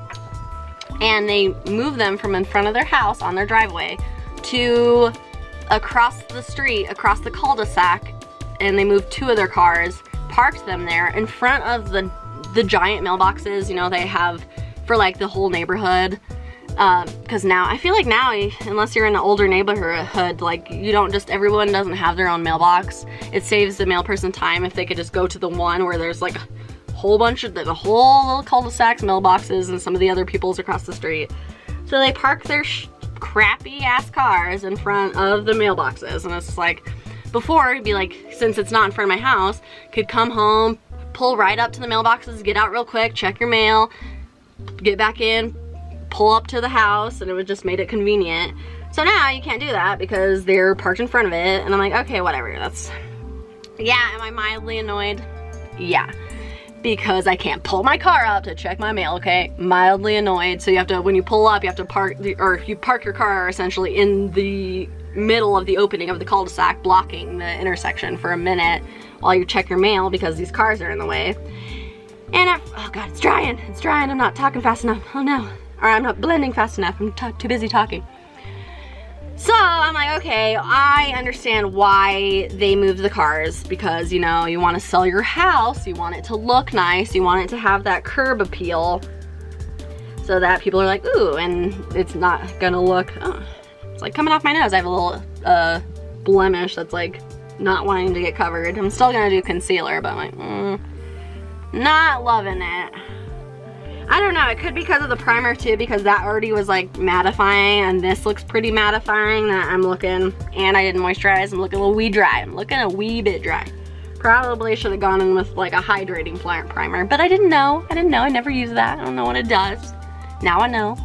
and they move them from in front of their house on their driveway to across the street, across the cul-de-sac, and they moved 2 of their cars, parked them there in front of the giant mailboxes, you know, they have for like the whole neighborhood. Because now, I feel like now, unless you're in an older neighborhood, like you don't just, everyone doesn't have their own mailbox. It saves the mail person time if they could just go to the one where there's like a whole bunch of, the whole little cul-de-sacs, mailboxes, and some of the other people's across the street. So they park their crappy ass cars in front of the mailboxes, and it's like, before, it'd be like, since it's not in front of my house, could come home, pull right up to the mailboxes, get out real quick, check your mail, get back in, pull up to the house, and it would just made it convenient. So now you can't do that because they're parked in front of it, and I'm like, okay, whatever, that's, yeah, am I mildly annoyed? Yeah, because I can't pull my car up to check my mail, okay? Mildly annoyed. So you have to, when you pull up, you have to park, or you park your car essentially in the middle of the opening of the cul-de-sac, blocking the intersection for a minute while you check your mail because these cars are in the way. And oh god, it's drying, I'm not talking fast enough, oh no. Or I'm not blending fast enough, I'm too busy talking. So I'm like, okay, I understand why they moved the cars, because you know, you want to sell your house, you want it to look nice, you want it to have that curb appeal, so that people are like, ooh, and it's not gonna look, oh, it's like coming off my nose. I have a little blemish that's like not wanting to get covered. I'm still gonna do concealer, but I'm like, not loving it. I don't know, it could be because of the primer too, because that already was like mattifying, and this looks pretty mattifying that I'm looking, and I didn't moisturize, I'm looking a little wee dry. I'm looking a wee bit dry. Probably should have gone in with like a hydrating primer, but I didn't know, I never use that. I don't know what it does. Now I know.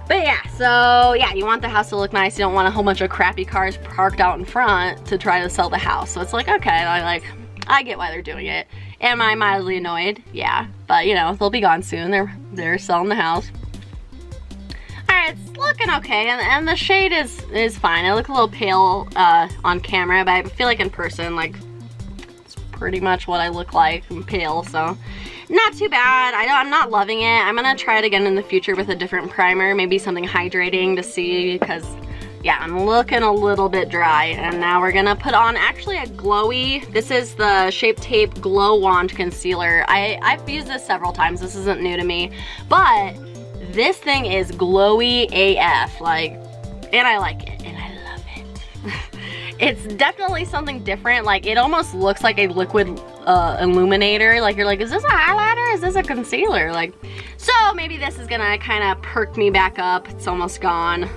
But yeah, so yeah, you want the house to look nice. You don't want a whole bunch of crappy cars parked out in front to try to sell the house. So it's like, okay, I get why they're doing it. Am I mildly annoyed? Yeah, but you know, they'll be gone soon. They're selling the house. Alright, it's looking okay, and the shade is fine. I look a little pale on camera, but I feel like in person, like, it's pretty much what I look like. I'm pale, so not too bad. I'm not loving it. I'm gonna try it again in the future with a different primer, maybe something hydrating to see, because yeah, I'm looking a little bit dry. And now we're gonna put on actually a glowy, this is the Shape Tape Glow Wand Concealer. I've used this several times, this isn't new to me, but this thing is glowy AF, like, and I like it, and I love it. It's definitely something different. Like, it almost looks like a liquid illuminator. Like, you're like, is this a highlighter? Is this a concealer? Like, so maybe this is gonna kind of perk me back up. It's almost gone.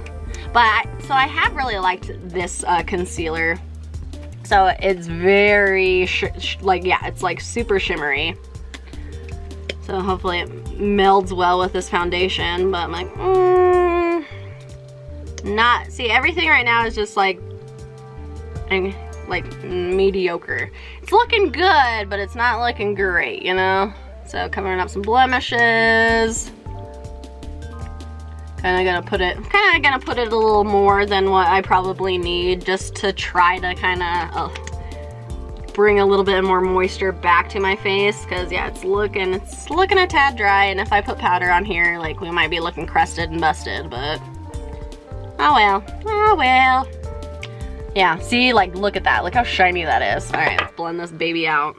But, so I have really liked this concealer. So it's very, like, yeah, it's like super shimmery. So hopefully it melds well with this foundation. But I'm like, not, see, everything right now is just like mediocre. It's looking good, but it's not looking great, you know? So covering up some blemishes. Kinda gonna put it a little more than what I probably need, just to try to kinda bring a little bit more moisture back to my face, because yeah, it's looking a tad dry, and if I put powder on here, like, we might be looking crusted and busted, but oh well, oh well. Yeah, see, like, look at that. Look how shiny that is. All right, let's blend this baby out.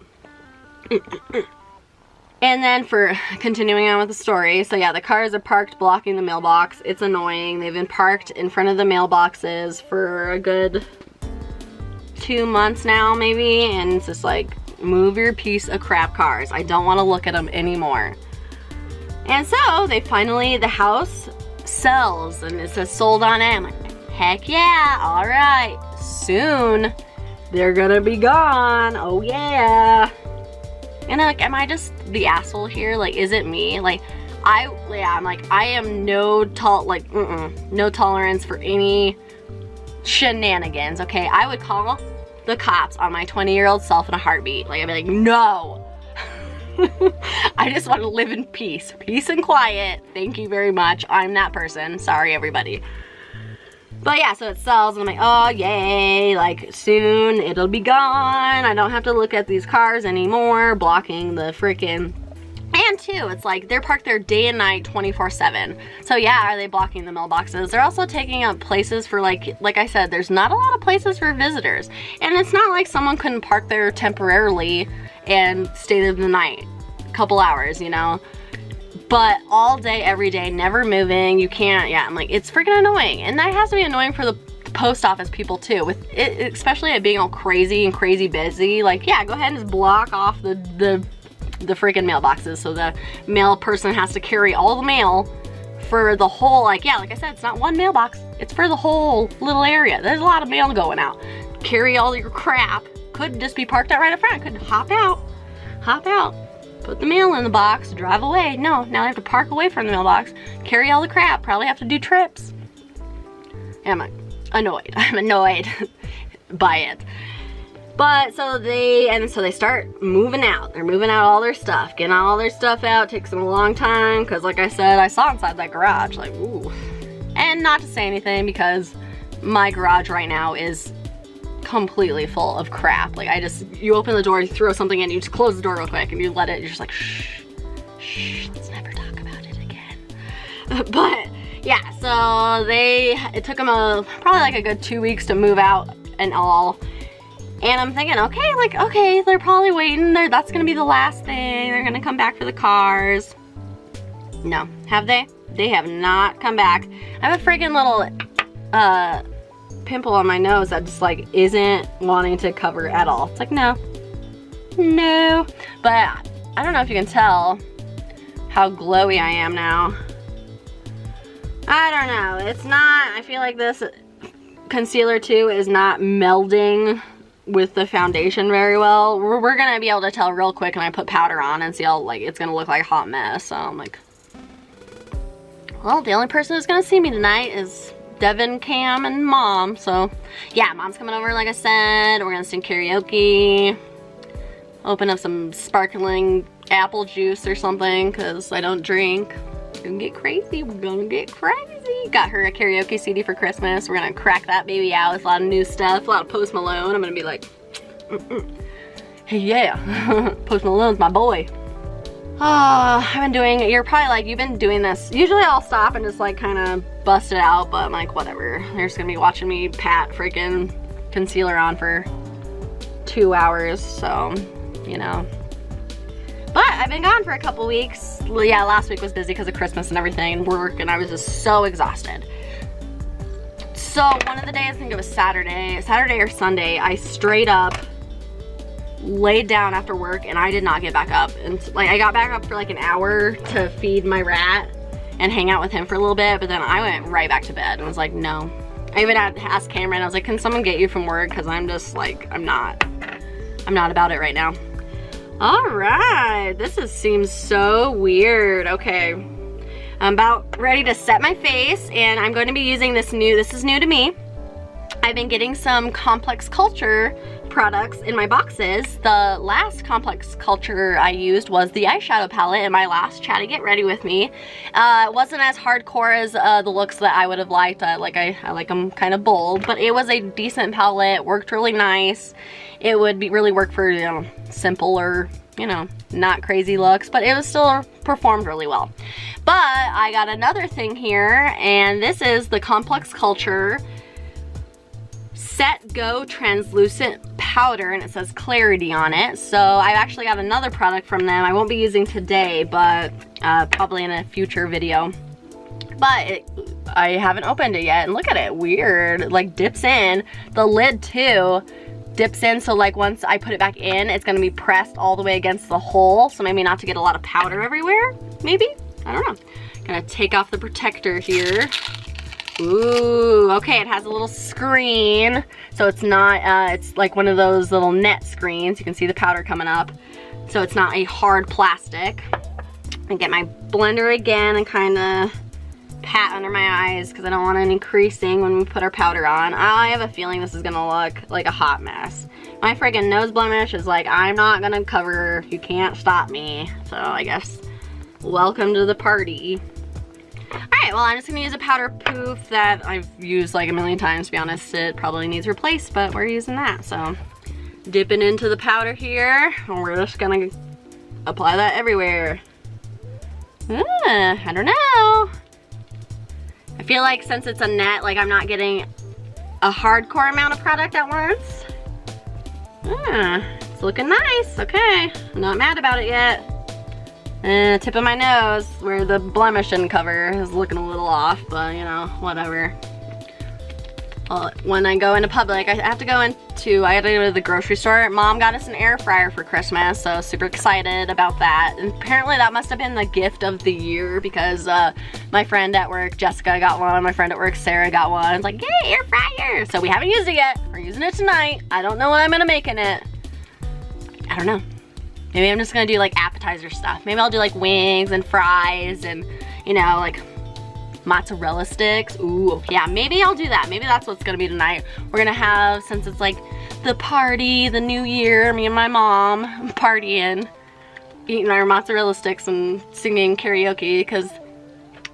And then for continuing on with the story, so yeah, the cars are parked blocking the mailbox. It's annoying. They've been parked in front of the mailboxes for a good 2 months now, maybe, and it's just like, move your piece of crap cars. I don't want to look at them anymore. And so they finally, the house sells, and it says sold on it. I'm like, heck yeah, all right, soon they're gonna be gone. Oh yeah. And like, am I just the asshole here? Like, is it me? Like, I'm like, I am no tolerance for any shenanigans, okay? I would call the cops on my 20-year-old self in a heartbeat. Like, I'd be like, no. I just want to live in peace. Peace and quiet. Thank you very much. I'm that person. Sorry, everybody. But yeah, so it sells, and I'm like, oh yay, like soon it'll be gone. I don't have to look at these cars anymore, blocking the freaking. And two, it's like they're parked there day and night 24/7. So yeah, are they blocking the mailboxes? They're also taking up places for like I said, there's not a lot of places for visitors. And it's not like someone couldn't park there temporarily and stay there the night, a couple hours, you know? But all day, every day, never moving, you can't, yeah, I'm like, it's freaking annoying. And that has to be annoying for the post office people too, with it, especially it being all crazy and crazy busy. Like, yeah, go ahead and just block off the freaking mailboxes so the mail person has to carry all the mail for the whole, like, yeah, like I said, it's not one mailbox, it's for the whole little area. There's a lot of mail going out. Carry all your crap. Could just be parked out right up front. Could hop out. Put the mail in the box, drive away. No, now I have to park away from the mailbox, carry all the crap, probably have to do trips. And I'm annoyed. I'm annoyed by it. But so they start moving out. They're moving out all their stuff, getting all their stuff out. Takes them a long time because, like I said, I saw inside that garage, like, ooh. And not to say anything, because my garage right now is completely full of crap. Like, you open the door, you throw something in, you just close the door real quick and you let it, you're just like, shh, let's never talk about it again. But yeah, so it took them probably like a good 2 weeks to move out and all. And I'm thinking, okay, they're probably waiting there. That's gonna be the last thing. They're gonna come back for the cars. No, have they? They have not come back. I have a freaking little, pimple on my nose that just like isn't wanting to cover at all. It's like, no. But I don't know if you can tell how glowy I am now. I don't know, it's not, I feel like this concealer too is not melding with the foundation very well. We're gonna be able to tell real quick when I put powder on and see how, like, it's gonna look like a hot mess. So I'm like, well, the only person who's gonna see me tonight is Devin, Cam, and Mom. So yeah, Mom's coming over, like I said. We're gonna sing karaoke, open up some sparkling apple juice or something, because I don't drink. We're gonna get crazy. Got her a karaoke CD for Christmas. We're gonna crack that baby out with a lot of new stuff, a lot of Post Malone. I'm gonna be like, hey, yeah, Post Malone's my boy. I've been doing, you're probably like, you've been doing this. Usually I'll stop and just like kind of bust it out, but I'm like, whatever. They're just gonna be watching me pat freaking concealer on for 2 hours, so, you know. But I've been gone for a couple weeks. Well, yeah, last week was busy because of Christmas and everything and work, and I was just so exhausted. So one of the days, I think it was Saturday or Sunday, I straight up laid down after work and I did not get back up. And like, I got back up for like an hour to feed my rat and hang out with him for a little bit, but then I went right back to bed and was like, no. I even had to ask Cameron, I was like, can someone get you from work? Because I'm just like, I'm not about it right now. All right, seems so weird. Okay, I'm about ready to set my face, and I'm going to be using this is new to me. I've been getting some Complex Culture products in my boxes. The last Complex Culture I used was the eyeshadow palette in my last Chatty Get Ready With Me. It wasn't as hardcore as the looks that I would have liked. I like them kind of bold, but it was a decent palette, worked really nice. It would really work for, you know, simpler, you know, not crazy looks, but it was still performed really well. But I got another thing here, and this is the Complex Culture Set Go Translucent Powder, and it says Clarity on it. So I've actually got another product from them I won't be using today, but probably in a future video. But I haven't opened it yet, and look at it, weird, like dips in. The lid too dips in, so like once I put it back in, it's gonna be pressed all the way against the hole, so maybe not to get a lot of powder everywhere, maybe? I don't know. Gonna take off the protector here. Ooh, okay, it has a little screen, so it's not, it's like one of those little net screens. You can see the powder coming up, so it's not a hard plastic. And get my blender again and kind of pat under my eyes because I don't want any creasing when we put our powder on. I have a feeling this is gonna look like a hot mess. My friggin' nose blemish is like, I'm not gonna cover, you can't stop me. So I guess, welcome to the party. Alright, well I'm just gonna use a powder poof that I've used like a million times, to be honest. It probably needs replaced, but we're using that. So, dipping into the powder here, and we're just gonna apply that everywhere. I don't know. I feel like since it's a net, like I'm not getting a hardcore amount of product at once. It's looking nice, okay. I'm not mad about it yet. Tip of my nose, where the blemish didn't cover, is looking a little off, but you know, whatever. When I go into public, I have to go into, I had to go to the grocery store. Mom got us an air fryer for Christmas, so super excited about that. And apparently that must have been the gift of the year because my friend at work, Jessica, got one. My friend at work, Sarah, got one. It's like, yay, air fryer! So we haven't used it yet. We're using it tonight. I don't know what I'm gonna make in it. I don't know. Maybe I'm just gonna do like appetizer stuff. Maybe I'll do like wings and fries and, you know, like mozzarella sticks. Ooh, yeah, maybe I'll do that. Maybe that's what's gonna be tonight. We're gonna have, since it's like the party, the new year, me and my mom partying, eating our mozzarella sticks and singing karaoke, because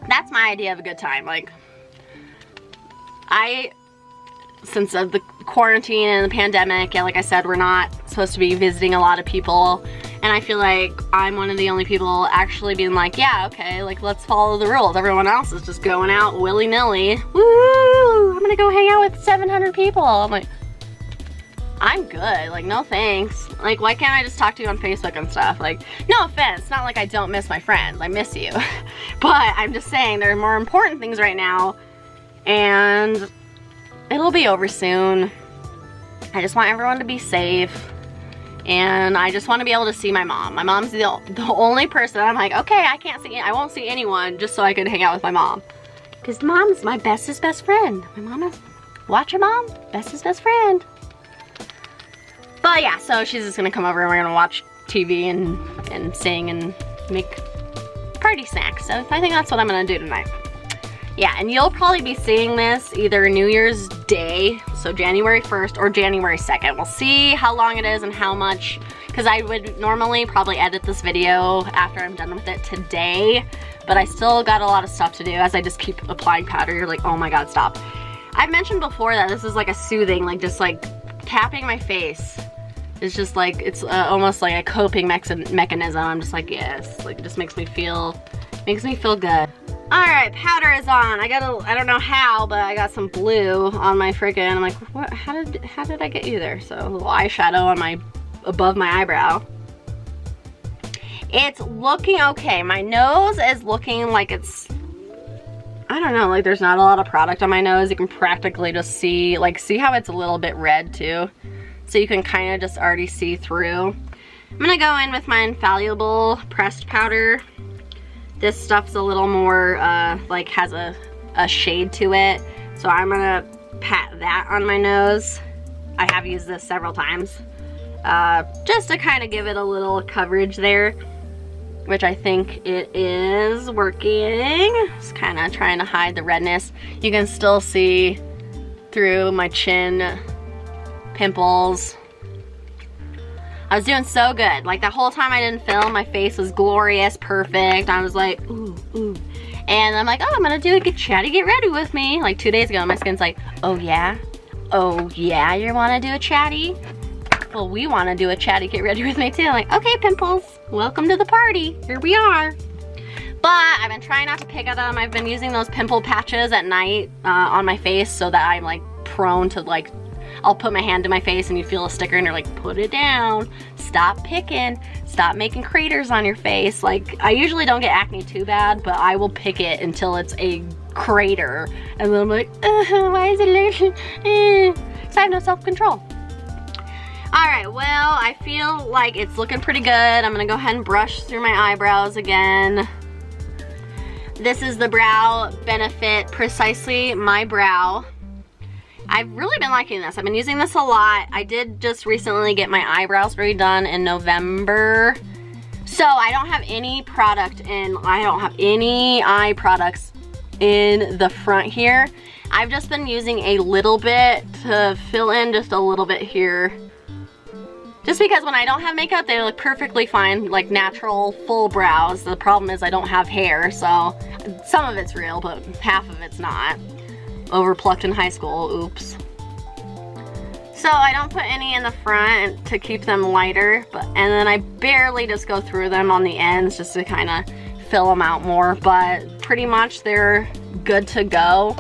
that's my idea of a good time. Like, since of the quarantine and the pandemic, yeah, like I said, we're not supposed to be visiting a lot of people, and I feel like I'm one of the only people actually being like, yeah, okay, like let's follow the rules. Everyone else is just going out willy-nilly. Woo! I'm gonna go hang out with 700 people. I'm like, I'm good, like no thanks. Like, why can't I just talk to you on Facebook and stuff? Like, no offense, not like I don't miss my friends, I miss you. But I'm just saying there are more important things right now, and it'll be over soon. I just want everyone to be safe, and I just want to be able to see my mom. My mom's the only person I'm like, okay, I won't see anyone just so I can hang out with my mom. Because mom's my bestest best friend. My mom is, watch your mom, bestest best friend. But yeah, so she's just gonna come over and we're gonna watch TV and sing and make party snacks. So I think that's what I'm gonna do tonight. Yeah, and you'll probably be seeing this either New Year's Day, so January 1st, or January 2nd. We'll see how long it is and how much, because I would normally probably edit this video after I'm done with it today, but I still got a lot of stuff to do as I just keep applying powder. You're like, oh my god, stop. I've mentioned before that this is like a soothing, like just like tapping my face. It's just like, it's almost like a coping mechanism. I'm just like, yes, like it just makes me feel good. Alright, powder is on. I don't know how, but I got some blue on my friggin', I'm like, what, how did I get you there? So a little eyeshadow on above my eyebrow. It's looking okay. My nose is looking like it's, I don't know, like there's not a lot of product on my nose. You can practically just see, like, see how it's a little bit red too? So you can kind of just already see through. I'm gonna go in with my Infallible pressed powder. This stuff's a little more, like has a shade to it. So I'm gonna pat that on my nose. I have used this several times. Just to kind of give it a little coverage there, which I think it is working. Just kind of trying to hide the redness. You can still see through my chin pimples. I was doing so good. Like the whole time I didn't film, my face was glorious, perfect. I was like, ooh, ooh. And I'm like, oh, I'm gonna do a chatty get ready with me. Like 2 days ago, my skin's like, oh yeah? Oh yeah, you wanna do a chatty? Well, we wanna do a chatty get ready with me too. I'm like, okay, pimples, welcome to the party. Here we are. But I've been trying not to pick at them. I've been using those pimple patches at night on my face so that I'm like prone to like, I'll put my hand to my face and you feel a sticker and you're like, put it down, stop picking, stop making craters on your face. Like, I usually don't get acne too bad, but I will pick it until it's a crater. And then I'm like, why is it lurching? Because I have no self-control. Alright, well, I feel like it's looking pretty good. I'm gonna go ahead and brush through my eyebrows again. This is the Brow Benefit Precisely My Brow. I've really been liking this. I've been using this a lot. I did just recently get my eyebrows redone in November. So I don't have any product in, I don't have any eye products in the front here. I've just been using a little bit to fill in just a little bit here. Just because when I don't have makeup, they look perfectly fine, like natural, full brows. The problem is I don't have hair, so some of it's real, but half of it's not. Overplucked in high school, oops. So I don't put any in the front to keep them lighter, and then I barely just go through them on the ends just to kind of fill them out more, but pretty much they're good to go.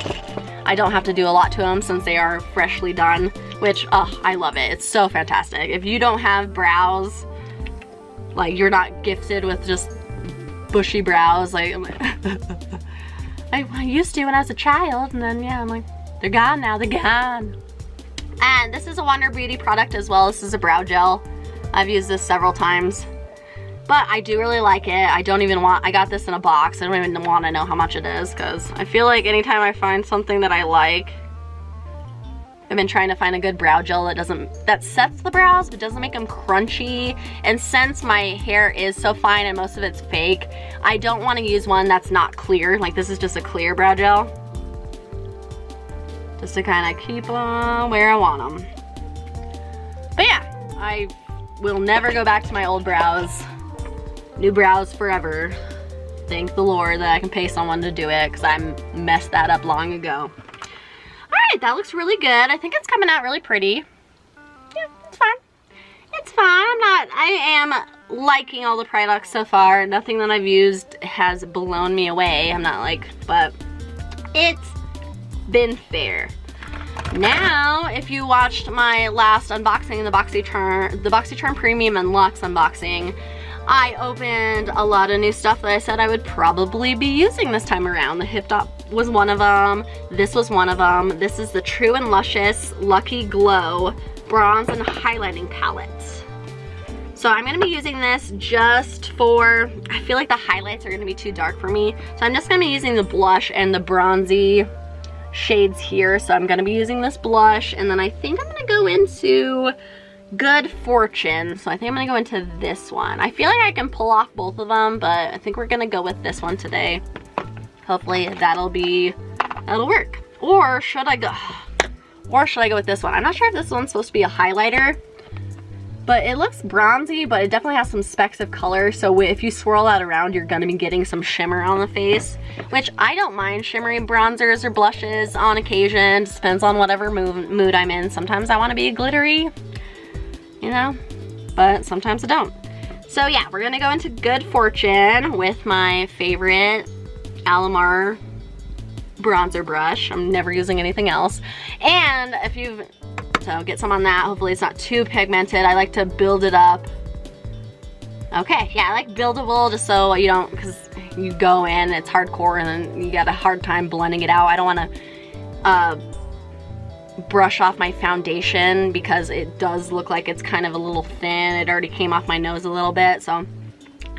I don't have to do a lot to them since they are freshly done, which, I love it. It's so fantastic. If you don't have brows, like you're not gifted with just bushy brows, like I used to when I was a child, and then yeah, I'm like, they're gone now, they're gone. And this is a Wonder Beauty product as well. This is a brow gel. I've used this several times, but I do really like it. I got this in a box. I don't even want to know how much it is, because I feel like anytime I find something that I like, I've been trying to find a good brow gel that sets the brows but doesn't make them crunchy. And since my hair is so fine and most of it's fake, I don't want to use one that's not clear. Like this is just a clear brow gel, just to kind of keep them where I want them. But yeah, I will never go back to my old brows. New brows forever. Thank the Lord that I can pay someone to do it, because I messed that up long ago. Alright, that looks really good. I think it's coming out really pretty. Yeah, it's fine. It's fine. I am liking all the products so far. Nothing that I've used has blown me away. I'm not like, but it's been fair. Now, if you watched my last unboxing, the BoxyCharm Premium and Luxe unboxing, I opened a lot of new stuff that I said I would probably be using this time around. The Hip Dot was one of them. This was one of them. This is the True and Luscious Lucky Glow Bronze and Highlighting Palette. So I'm going to be using this just for, I feel like the highlights are going to be too dark for me. So I'm just going to be using the blush and the bronzy shades here. So I'm going to be using this blush, and then I think I'm going to go into Good Fortune. So I think I'm gonna go into this one. I feel like I can pull off both of them, but I think we're gonna go with this one today. Hopefully that'll work. Or should I go with this one? I'm not sure if this one's supposed to be a highlighter, but it looks bronzy, but it definitely has some specks of color. So if you swirl that around, you're gonna be getting some shimmer on the face, which I don't mind shimmery bronzers or blushes on occasion. Just depends on whatever mood I'm in. Sometimes I wanna be glittery, you know, but sometimes I don't. So yeah, we're gonna go into Good Fortune with my favorite Alamar bronzer brush. I'm never using anything else. And so get some on that. Hopefully it's not too pigmented. I like to build it up. Okay, yeah, I like buildable just so you don't, because you go in, it's hardcore, and then you got a hard time blending it out. I don't wanna brush off my foundation because it does look like it's kind of a little thin. It already came off my nose a little bit, so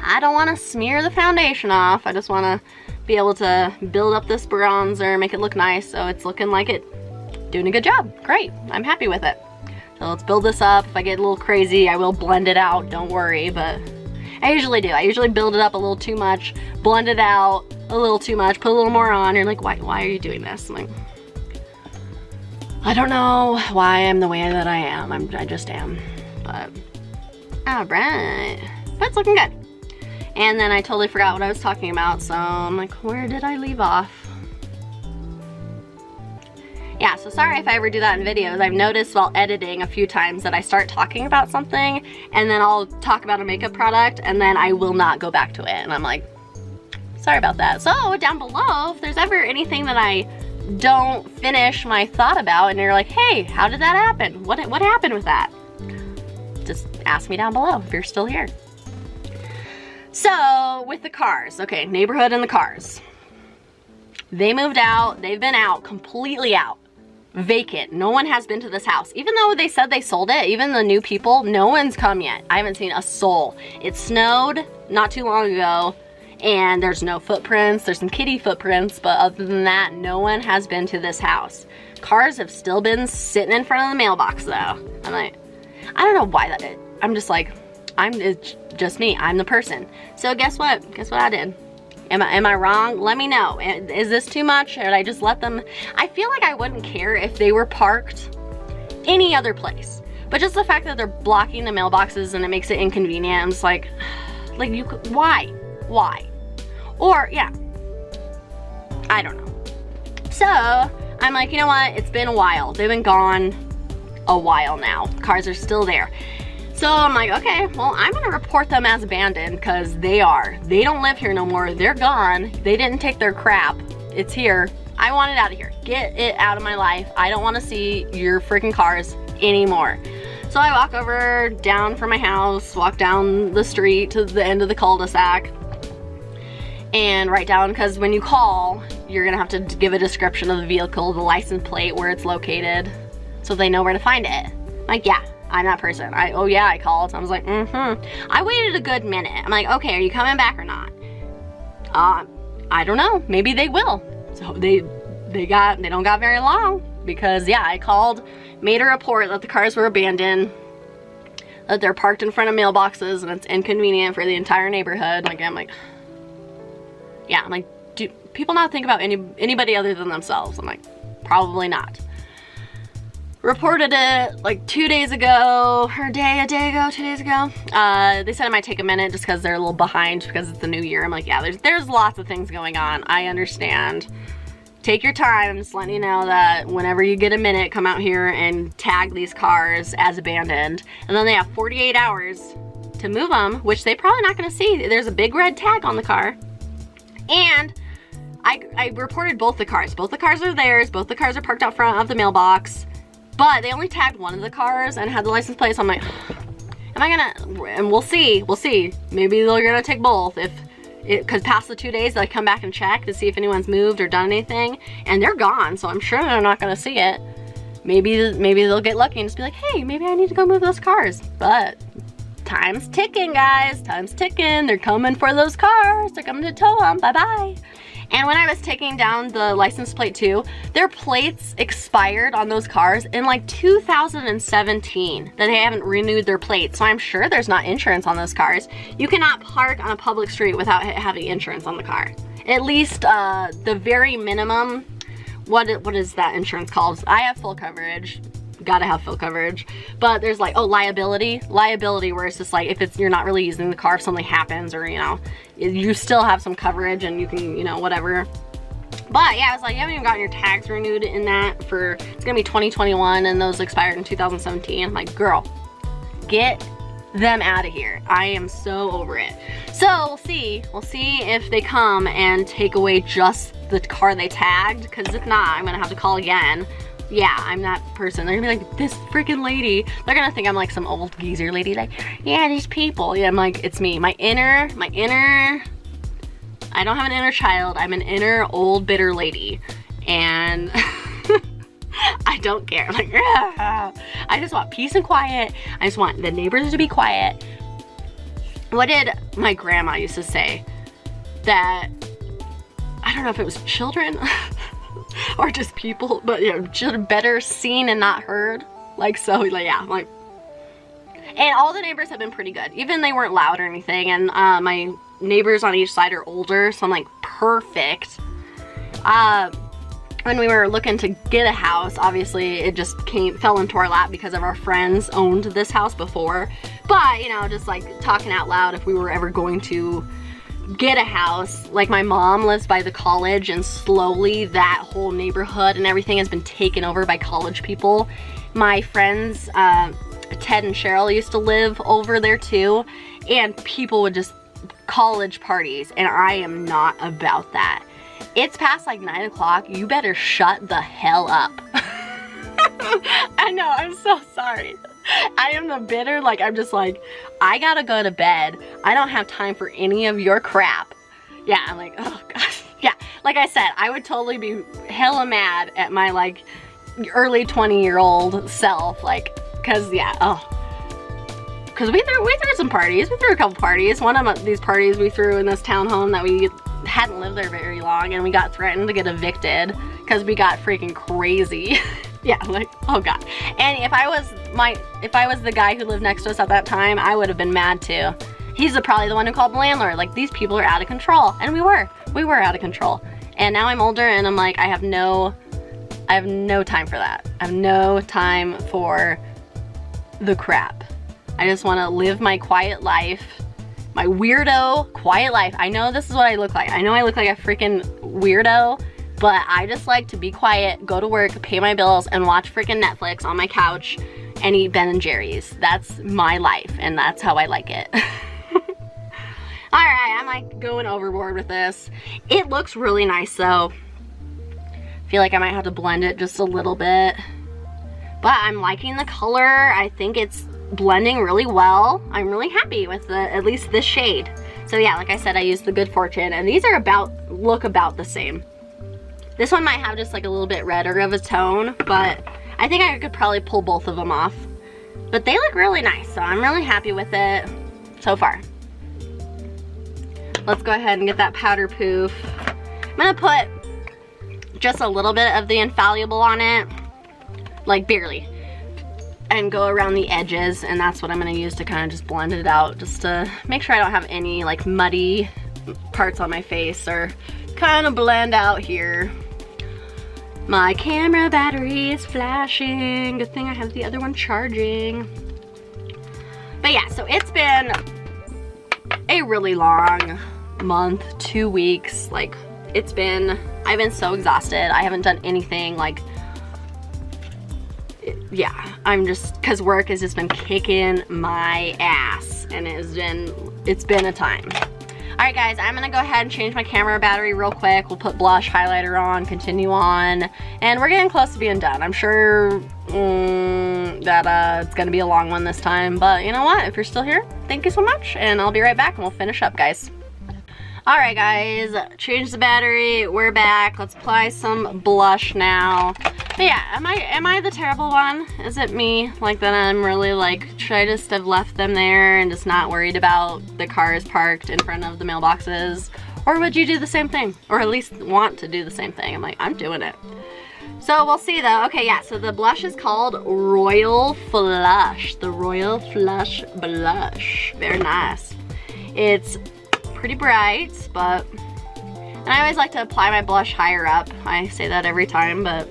I don't want to smear the foundation off. I just want to be able to build up this bronzer, make it look nice, so it's looking like it doing a good job. Great, I'm happy with it. So let's build this up. If I get a little crazy, I will blend it out, don't worry, but I usually do. I usually build it up a little too much, blend it out a little too much, put a little more on. You're like, why are you doing this? I'm like, I don't know why I'm the way that I am. I just am. But, alright. But it's looking good. And then I totally forgot what I was talking about, so I'm like, where did I leave off? Yeah, so sorry if I ever do that in videos. I've noticed while editing a few times that I start talking about something, and then I'll talk about a makeup product, and then I will not go back to it. And I'm like, sorry about that. So down below, if there's ever anything that I don't finish my thought about, and you're like, hey, how did that happen? What happened with that? Just ask me down below if you're still here. So, with the cars, okay, neighborhood and the cars. They moved out, they've been out, completely out. Vacant. No one has been to this house. Even though they said they sold it, even the new people, no one's come yet. I haven't seen a soul. It snowed not too long ago, and there's no footprints. There's some kitty footprints, but other than that, no one has been to this house. Cars have still been sitting in front of the mailbox though. I'm like, I don't know why that is. I'm just like, it's just me. I'm the person. So guess what? Guess what I did? Am I wrong? Let me know. Is this too much? Should I just let them? I feel like I wouldn't care if they were parked any other place. But just the fact that they're blocking the mailboxes and it makes it inconvenient, I'm just like you could, why? Why? Or, yeah, I don't know. So, I'm like, you know what? It's been a while. They've been gone a while now. Cars are still there. So I'm like, okay, well, I'm gonna report them as abandoned because they are. They don't live here no more. They're gone. They didn't take their crap. It's here. I want it out of here. Get it out of my life. I don't want to see your freaking cars anymore. So I walk over down from my house, walk down the street to the end of the cul-de-sac, and write down, because when you call, you're gonna have to give a description of the vehicle, the license plate, where it's located, so they know where to find it. Like, yeah. I'm that person. Oh yeah, I called. I was like, I waited a good minute. I'm like, okay, are you coming back or not? I don't know. Maybe they will. So they don't got very long, because yeah, I called, made a report that the cars were abandoned, that they're parked in front of mailboxes and it's inconvenient for the entire neighborhood. Like, I'm like, yeah, I'm like, do people not think about anybody other than themselves? I'm like, probably not. Reported it like 2 days ago, or a day ago, 2 days ago. They said it might take a minute just because they're a little behind because it's the new year. I'm like, yeah, there's lots of things going on. I understand. Take your time. I'm just letting you know that whenever you get a minute, come out here and tag these cars as abandoned. And then they have 48 hours to move them, which they're probably not going to see. There's a big red tag on the car. And I reported both the cars. Both the cars are theirs. Both the cars are parked out front of the mailbox. But they only tagged one of the cars and had the license plate, so I'm like, am I gonna, and we'll see. Maybe they're gonna take both. Cause past the 2 days, they come back and check to see if anyone's moved or done anything, and they're gone, so I'm sure they're not gonna see it. Maybe they'll get lucky and just be like, hey, maybe I need to go move those cars. But time's ticking, guys, time's ticking. They're coming for those cars. They're coming to tow them, bye-bye. And when I was taking down the license plate too, their plates expired on those cars in like 2017, that they haven't renewed their plates. So I'm sure there's not insurance on those cars. You cannot park on a public street without having insurance on the car. At least the very minimum, what is that insurance called? I have full coverage. Gotta have full coverage. But there's like, oh, liability where it's just like, if you're not really using the car, if something happens, or you know, you still have some coverage and you can, you know, whatever. But yeah, I was like, you haven't even gotten your tags renewed in that for, it's gonna be 2021 and those expired in 2017. I'm like, girl, get them out of here. I am so over it. So we'll see if they come and take away just the car they tagged, because if not, I'm gonna have to call again. Yeah, I'm that person. They're gonna be like, this freaking lady. They're gonna think I'm like some old geezer lady, like, yeah, these people. Yeah, I'm like, it's me. My inner, I don't have an inner child. I'm an inner old bitter lady. And I don't care. Like, I just want peace and quiet. I just want the neighbors to be quiet. What did my grandma used to say? That, I don't know if it was children or just people, but you know, children better seen and not heard. Like, so, like, yeah, like, and all the neighbors have been pretty good. Even they weren't loud or anything, and my neighbors on each side are older, so I'm like, perfect. When we were looking to get a house, obviously it just fell into our lap because of our friends owned this house before. But, you know, just like talking out loud, if we were ever going to get a house, like my mom lives by the college, and slowly that whole neighborhood and everything has been taken over by college people. My friends, Ted and Cheryl, used to live over there too, and people would just college parties, and I am not about that. It's past like 9 o'clock. You better shut the hell up. I know, I'm so sorry. I am the bitter, like, I'm just like, I gotta go to bed. I don't have time for any of your crap. Yeah, I'm like, oh gosh. Yeah, like I said, I would totally be hella mad at my like early 20-year-old self, like, cause yeah, cause we threw some parties. We threw a couple parties. One of these parties we threw in this townhome that we hadn't lived there very long, and we got threatened to get evicted because we got freaking crazy. Yeah, like, oh god. And if I was the guy who lived next to us at that time, I would have been mad too. He's probably the one who called the landlord. Like, these people are out of control. And we were out of control. And now I'm older and I'm like, I have no time for that. I have no time for the crap. I just want to live my quiet life, my weirdo quiet life. I know this is what I look like. I know I look like a freaking weirdo, but I just like to be quiet, go to work, pay my bills, and watch freaking Netflix on my couch and eat Ben & Jerry's. That's my life, and that's how I like it. Alright, I'm like going overboard with this. It looks really nice though. I feel like I might have to blend it just a little bit. But I'm liking the color. I think it's blending really well. I'm really happy with at least this shade. So yeah, like I said, I used the Good Fortune, and these are look about the same. This one might have just like a little bit redder of a tone, but I think I could probably pull both of them off. But they look really nice, so I'm really happy with it so far. Let's go ahead and get that powder poof. I'm gonna put just a little bit of the Infallible on it, like barely, and go around the edges, and that's what I'm gonna use to kind of just blend it out, just to make sure I don't have any like muddy parts on my face, or kind of blend out here. My camera battery is flashing. Good thing I have the other one charging. But yeah, so it's been a really long month, 2 weeks. Like, I've been so exhausted. I haven't done anything, like, yeah, cause work has just been kicking my ass, and it's been a time. Alright guys, I'm gonna go ahead and change my camera battery real quick. We'll put blush, highlighter on, continue on, and we're getting close to being done. I'm sure that it's gonna be a long one this time, but you know what? If you're still here, thank you so much, and I'll be right back and we'll finish up, guys. Alright guys, change the battery, we're back. Let's apply some blush now. But yeah, am I the terrible one? Is it me? Like, that I'm really like, should I just have left them there and just not worried about the cars parked in front of the mailboxes? Or would you do the same thing? Or at least want to do the same thing? I'm like, I'm doing it. So we'll see though. Okay, yeah, so the blush is called Royal Flush. The Royal Flush blush. Very nice. It's pretty bright, but, and I always like to apply my blush higher up. I say that every time, but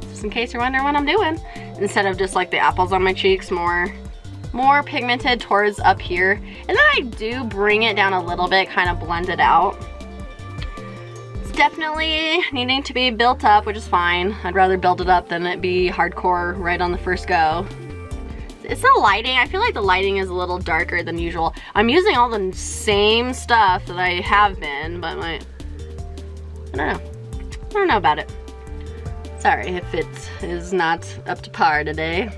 just in case you're wondering what I'm doing, instead of just like the apples on my cheeks, more pigmented towards up here. And then I do bring it down a little bit, kind of blend it out. It's definitely needing to be built up, which is fine. I'd rather build it up than it be hardcore right on the first go. It's the lighting. I feel like the lighting is a little darker than usual. I'm using all the same stuff that I have been, but I don't know. I don't know about it. Sorry if it is not up to par today.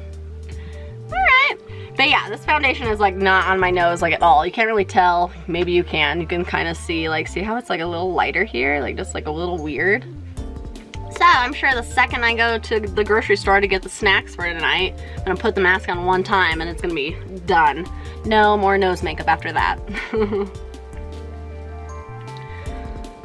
Alright. But yeah, this foundation is like not on my nose like at all. You can't really tell. Maybe you can. You can kind of see how it's like a little lighter here? Like just like a little weird. So I'm sure the second I go to the grocery store to get the snacks for tonight, I'm gonna put the mask on one time and it's gonna be done. No more nose makeup after that.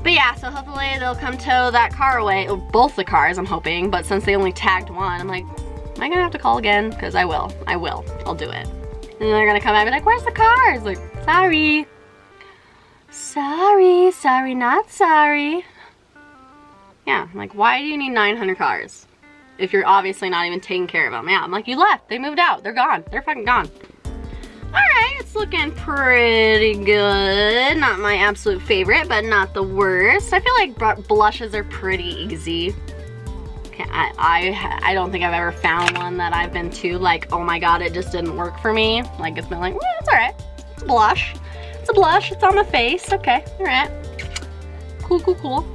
But yeah, so hopefully they'll come tow that car away, or both the cars I'm hoping, but since they only tagged one, I'm like, am I gonna have to call again? Because I will, I'll do it. And then they're gonna come out and be like, where's the car? It's like, sorry. Sorry, not sorry. Yeah, I'm like, why do you need 900 cars if you're obviously not even taking care of them? Yeah, I'm like, you left, they moved out, they're gone, they're fucking gone. Alright, it's looking pretty good. Not my absolute favorite, but not the worst. I feel like blushes are pretty easy. Okay, I don't think I've ever found one that I've been too like, oh my god, it just didn't work for me. Like, it's been like, well, it's alright. It's a blush. It's a blush, it's on the face. Okay, alright. Cool.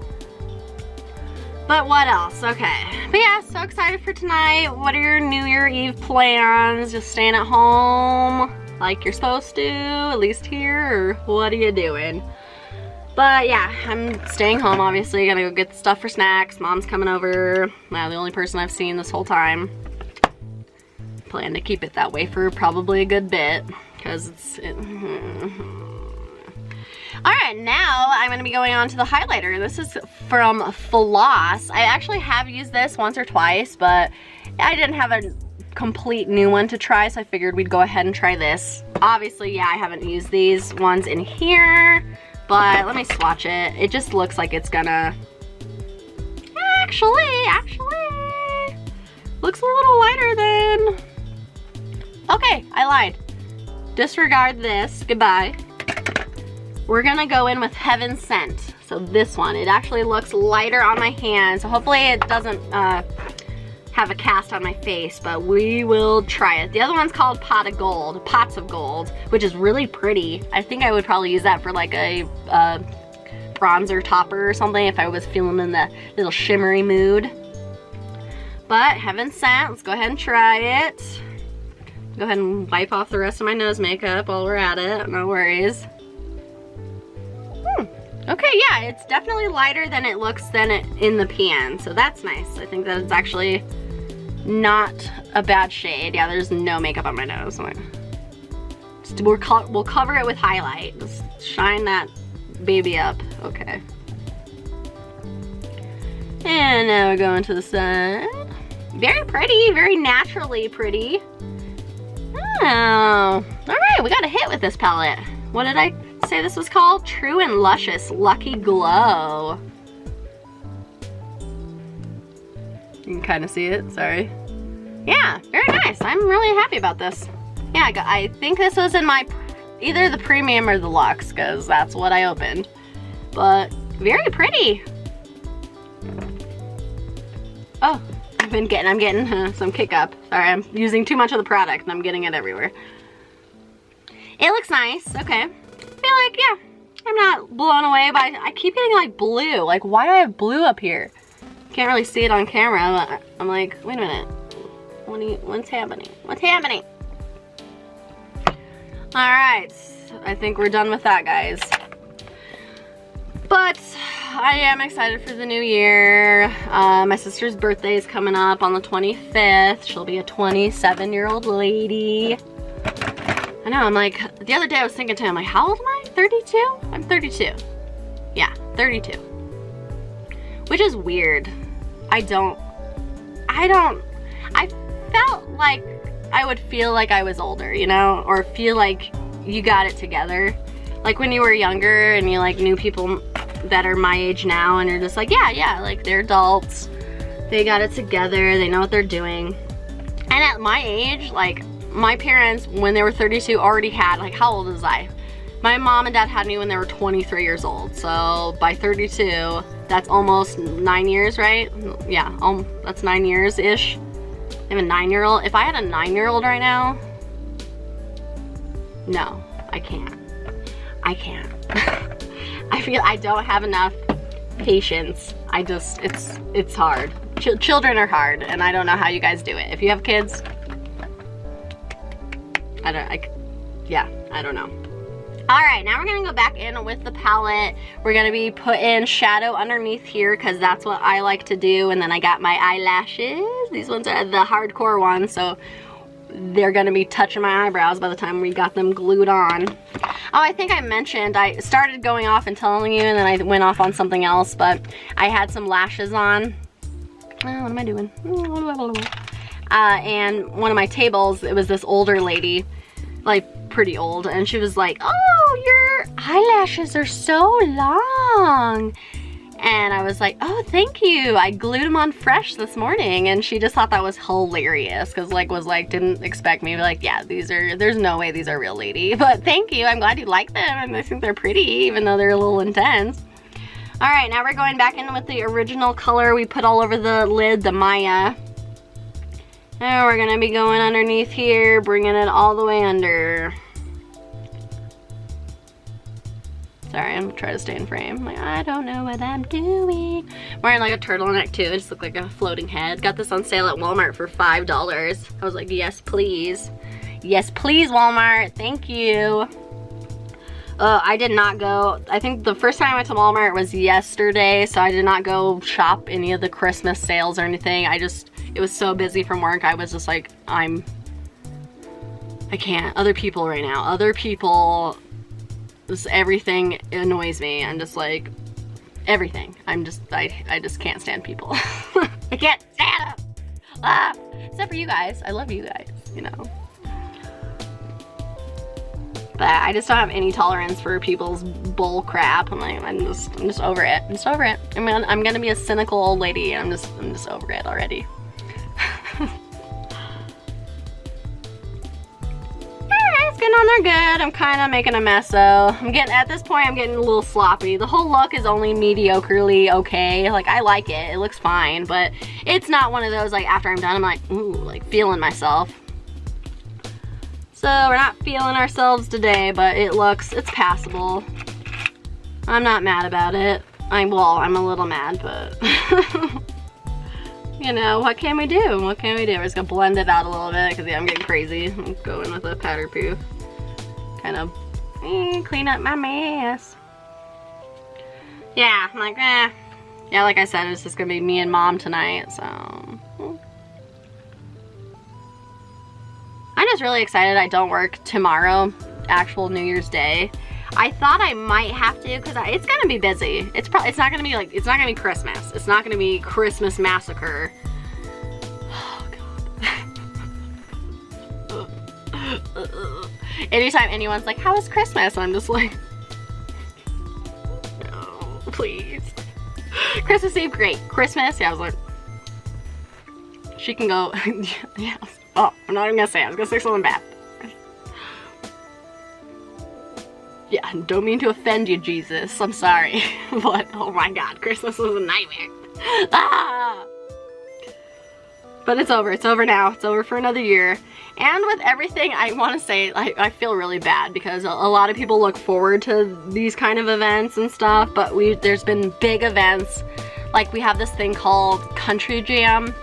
But what else? Okay. But yeah, so excited for tonight. What are your New Year Eve plans? Just staying at home like you're supposed to, at least here, or what are you doing? But yeah, I'm staying home, obviously. Gonna go get the stuff for snacks. Mom's coming over. Now the only person I've seen this whole time. Plan to keep it that way for probably a good bit, because Alright, now I'm going to be going on to the highlighter. This is from Floss. I actually have used this once or twice, but I didn't have a complete new one to try, so I figured we'd go ahead and try this. Obviously, yeah, I haven't used these ones in here, but let me swatch it. It just looks like it's gonna... Actually, looks a little lighter than... Okay, I lied. Disregard this, goodbye. We're gonna go in with Heaven Sent. So this one, it actually looks lighter on my hand, so hopefully it doesn't have a cast on my face, but we will try it. The other one's called Pots of Gold, which is really pretty. I think I would probably use that for like a bronzer topper or something if I was feeling in the little shimmery mood. But Heaven Sent, let's go ahead and try it. Go ahead and wipe off the rest of my nose makeup while we're at it, no worries. Okay, yeah, it's definitely lighter than it looks in the pan, so that's nice. I think that it's actually not a bad shade. Yeah, there's no makeup on my nose. We'll cover it with highlight. Just shine that baby up. Okay. And now we're going to the side. Very pretty, very naturally pretty. Oh, all right, we got a hit with this palette. What did I say this was called? True and Luscious Lucky Glow. You can kind of see it, sorry. Yeah, very nice. I'm really happy about this. Yeah, I think this was in my, either the premium or the luxe, because that's what I opened. But very pretty. Oh, I'm getting some kick up. Sorry, I'm using too much of the product and I'm getting it everywhere. It looks nice, okay. I feel like, yeah, I'm not blown away by, I keep getting like blue. Like, why do I have blue up here? Can't really see it on camera, but I'm like, wait a minute. What's happening? What's happening? All right, I think we're done with that, guys. But I am excited for the new year. My sister's birthday is coming up on the 25th. She'll be a 27-year-old lady. I know, I'm like, the other day I was thinking to him, like, how old am I? 32? I'm 32. Yeah, 32. Which is weird. I felt like I would feel like I was older, you know? Or feel like you got it together. Like when you were younger and you like knew people that are my age now and you're just like, yeah, like they're adults. They got it together, they know what they're doing. And at my age, like my parents, when they were 32, already had, like, how old was I? My mom and dad had me when they were 23 years old. So by 32, that's almost 9 years, right? Yeah, that's 9 years-ish. I have a 9-year-old. If I had a 9-year-old right now, no, I can't. I can't. I feel I don't have enough patience. I just, it's hard. Children are hard, and I don't know how you guys do it. If you have kids, I don't know. All right, now we're gonna go back in with the palette. We're gonna be putting shadow underneath here because that's what I like to do. And then I got my eyelashes. These ones are the hardcore ones, so they're gonna be touching my eyebrows by the time we got them glued on. Oh, I think I mentioned, I started going off and telling you, and then I went off on something else, but I had some lashes on. Oh, what am I doing? And one of my tables, it was this older lady, like pretty old, and she was like, oh, your eyelashes are so long. And I was like, oh, thank you. I glued them on fresh this morning, and she just thought that was hilarious because didn't expect me to be like, yeah, there's no way these are real, lady. But thank you, I'm glad you like them, and I think they're pretty even though they're a little intense. All right, now we're going back in with the original color we put all over the lid, the Maya. Now we're gonna be going underneath here, bringing it all the way under. Sorry, I'm trying to stay in frame. I'm like, I don't know what I'm doing. Wearing like a turtleneck too. It just looked like a floating head. Got this on sale at Walmart for $5. I was like, yes, please. Yes, please, Walmart. Thank you. I did not go. I think the first time I went to Walmart was yesterday, so I did not go shop any of the Christmas sales or anything. It was so busy from work. I was just like, I can't. Other people right now. Other people. Just everything annoys me. I'm just like, everything. I just can't stand people. I can't stand them. Ah, except for you guys. I love you guys, you know. But I just don't have any tolerance for people's bull crap. I'm just over it. I'm just over it. I'm gonna be a cynical old lady. I'm just over it already. It's getting on there good. I'm kind of making a mess though. At this point, I'm getting a little sloppy. The whole look is only mediocrely okay. Like, I like it. It looks fine, but it's not one of those, like, after I'm done, I'm like, ooh, like, feeling myself. So, we're not feeling ourselves today, but it's passable. I'm not mad about it. I'm a little mad, but you know, what can we do? What can we do? We're just gonna blend it out a little bit because, yeah, I'm getting crazy. I'm going with a powder poo. Kind of clean up my mess. Yeah, I'm like, yeah, like I said, it's just gonna be me and Mom tonight, so. I'm just really excited I don't work tomorrow, actual New Year's Day. I thought I might have to because it's gonna be busy. It's not gonna be like, it's not gonna be Christmas. It's not gonna be Christmas massacre. Oh God. Anytime anyone's like, how was Christmas? I'm just like, no, please. Christmas Eve, great. Christmas, yeah, I was like, she can go, yeah. Oh, I'm not even gonna say it. I was gonna say something bad. Yeah, don't mean to offend you, Jesus. I'm sorry. But, oh my God, Christmas was a nightmare. Ah! But it's over. It's over now. It's over for another year. And with everything, I want to say, I feel really bad because a lot of people look forward to these kind of events and stuff, but there's been big events. Like, we have this thing called Country Jam,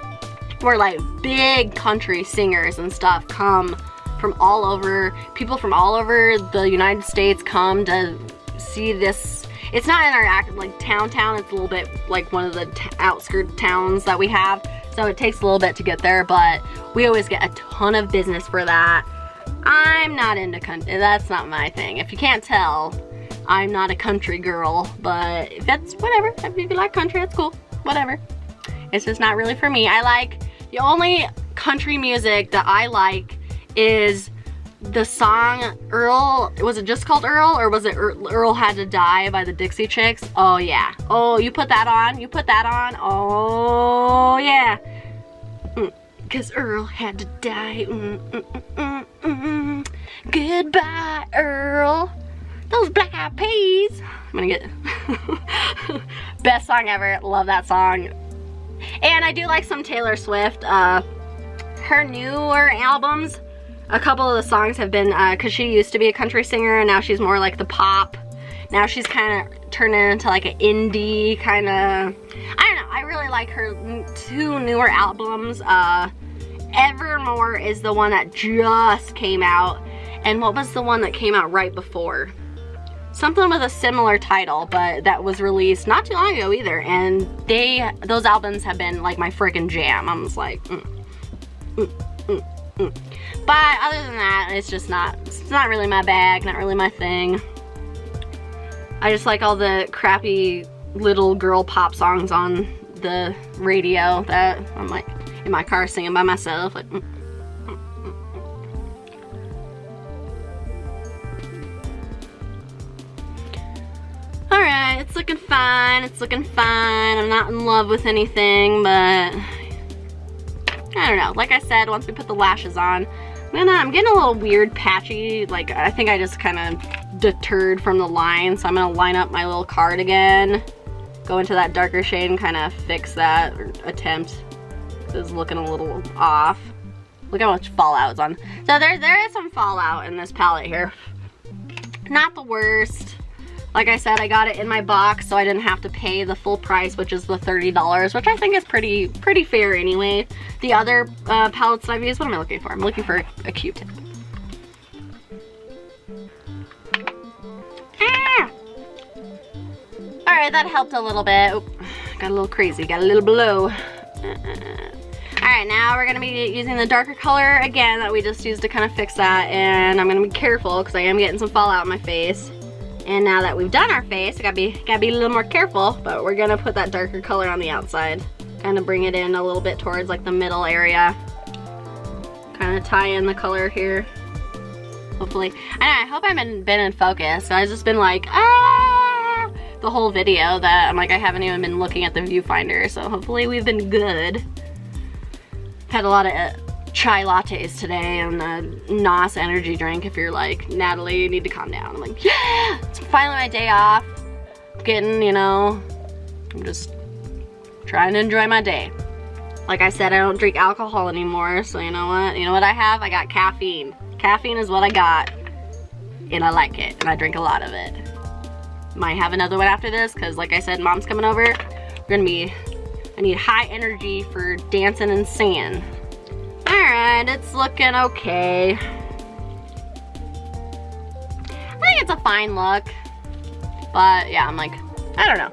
where like big country singers and stuff come from all over. People from all over the United States come to see this. It's not in our like town. It's a little bit like one of the outskirt towns that we have. So it takes a little bit to get there, but we always get a ton of business for that. I'm not into country. That's not my thing. If you can't tell, I'm not a country girl, but if it's whatever. If you like country, it's cool. Whatever. It's just not really for me. The only country music that I like is the song Earl. Was it just called Earl, or was it Earl Had to Die by the Dixie Chicks? Oh yeah. Oh, you put that on? You put that on? Oh yeah. Cause Earl had to die. Goodbye, Earl. Those black eyed peas. I'm gonna get best song ever. Love that song. And I do like some Taylor Swift. Her newer albums, a couple of the songs have been, because she used to be a country singer and now she's more like the pop. Now she's kind of turning into like an indie kind of, I don't know. I really like her two newer albums. Evermore is the one that just came out. And what was the one that came out right before? Something with a similar title, but that was released not too long ago either. And those albums have been like my freaking jam. I'm just like, But other than that, it's not really my bag, not really my thing. I just like all the crappy little girl pop songs on the radio that I'm like in my car singing by myself. Like, Alright, it's looking fine, it's looking fine. I'm not in love with anything, but I don't know. Like I said, once we put the lashes on, I'm getting a little weird patchy. Like, I think I just kind of deterred from the line, so I'm gonna line up my little card again, go into that darker shade and kind of fix that, or attempt. It's looking a little off. Look how much fallout is on. So there is some fallout in this palette here. Not the worst. Like I said, I got it in my box, so I didn't have to pay the full price, which is the $30, which I think is pretty fair anyway. The other palettes that I've used, what am I looking for? I'm looking for a Q-tip. Ah! Alright, that helped a little bit. Oop, got a little crazy, got a little blow. Alright, now we're going to be using the darker color again that we just used to kind of fix that, and I'm going to be careful because I am getting some fallout in my face. And now that we've done our face, I gotta be a little more careful, but we're gonna put that darker color on the outside. Kind of bring it in a little bit towards like the middle area. Kind of tie in the color here, hopefully. I hope I've been in focus. I've just been like, ah, the whole video that I'm like, I haven't even been looking at the viewfinder, so hopefully we've been good. Had a lot of chai lattes today and a NOS energy drink. If you're like, Natalie, you need to calm down. I'm like, yeah, it's finally my day off. Getting, you know, I'm just trying to enjoy my day. Like I said, I don't drink alcohol anymore, so you know what? You know what I have? I got caffeine. Caffeine is what I got, and I like it, and I drink a lot of it. Might have another one after this, because like I said, Mom's coming over. I need high energy for dancing and singing. Alright, it's looking okay. I think it's a fine look. But yeah, I'm like, I don't know.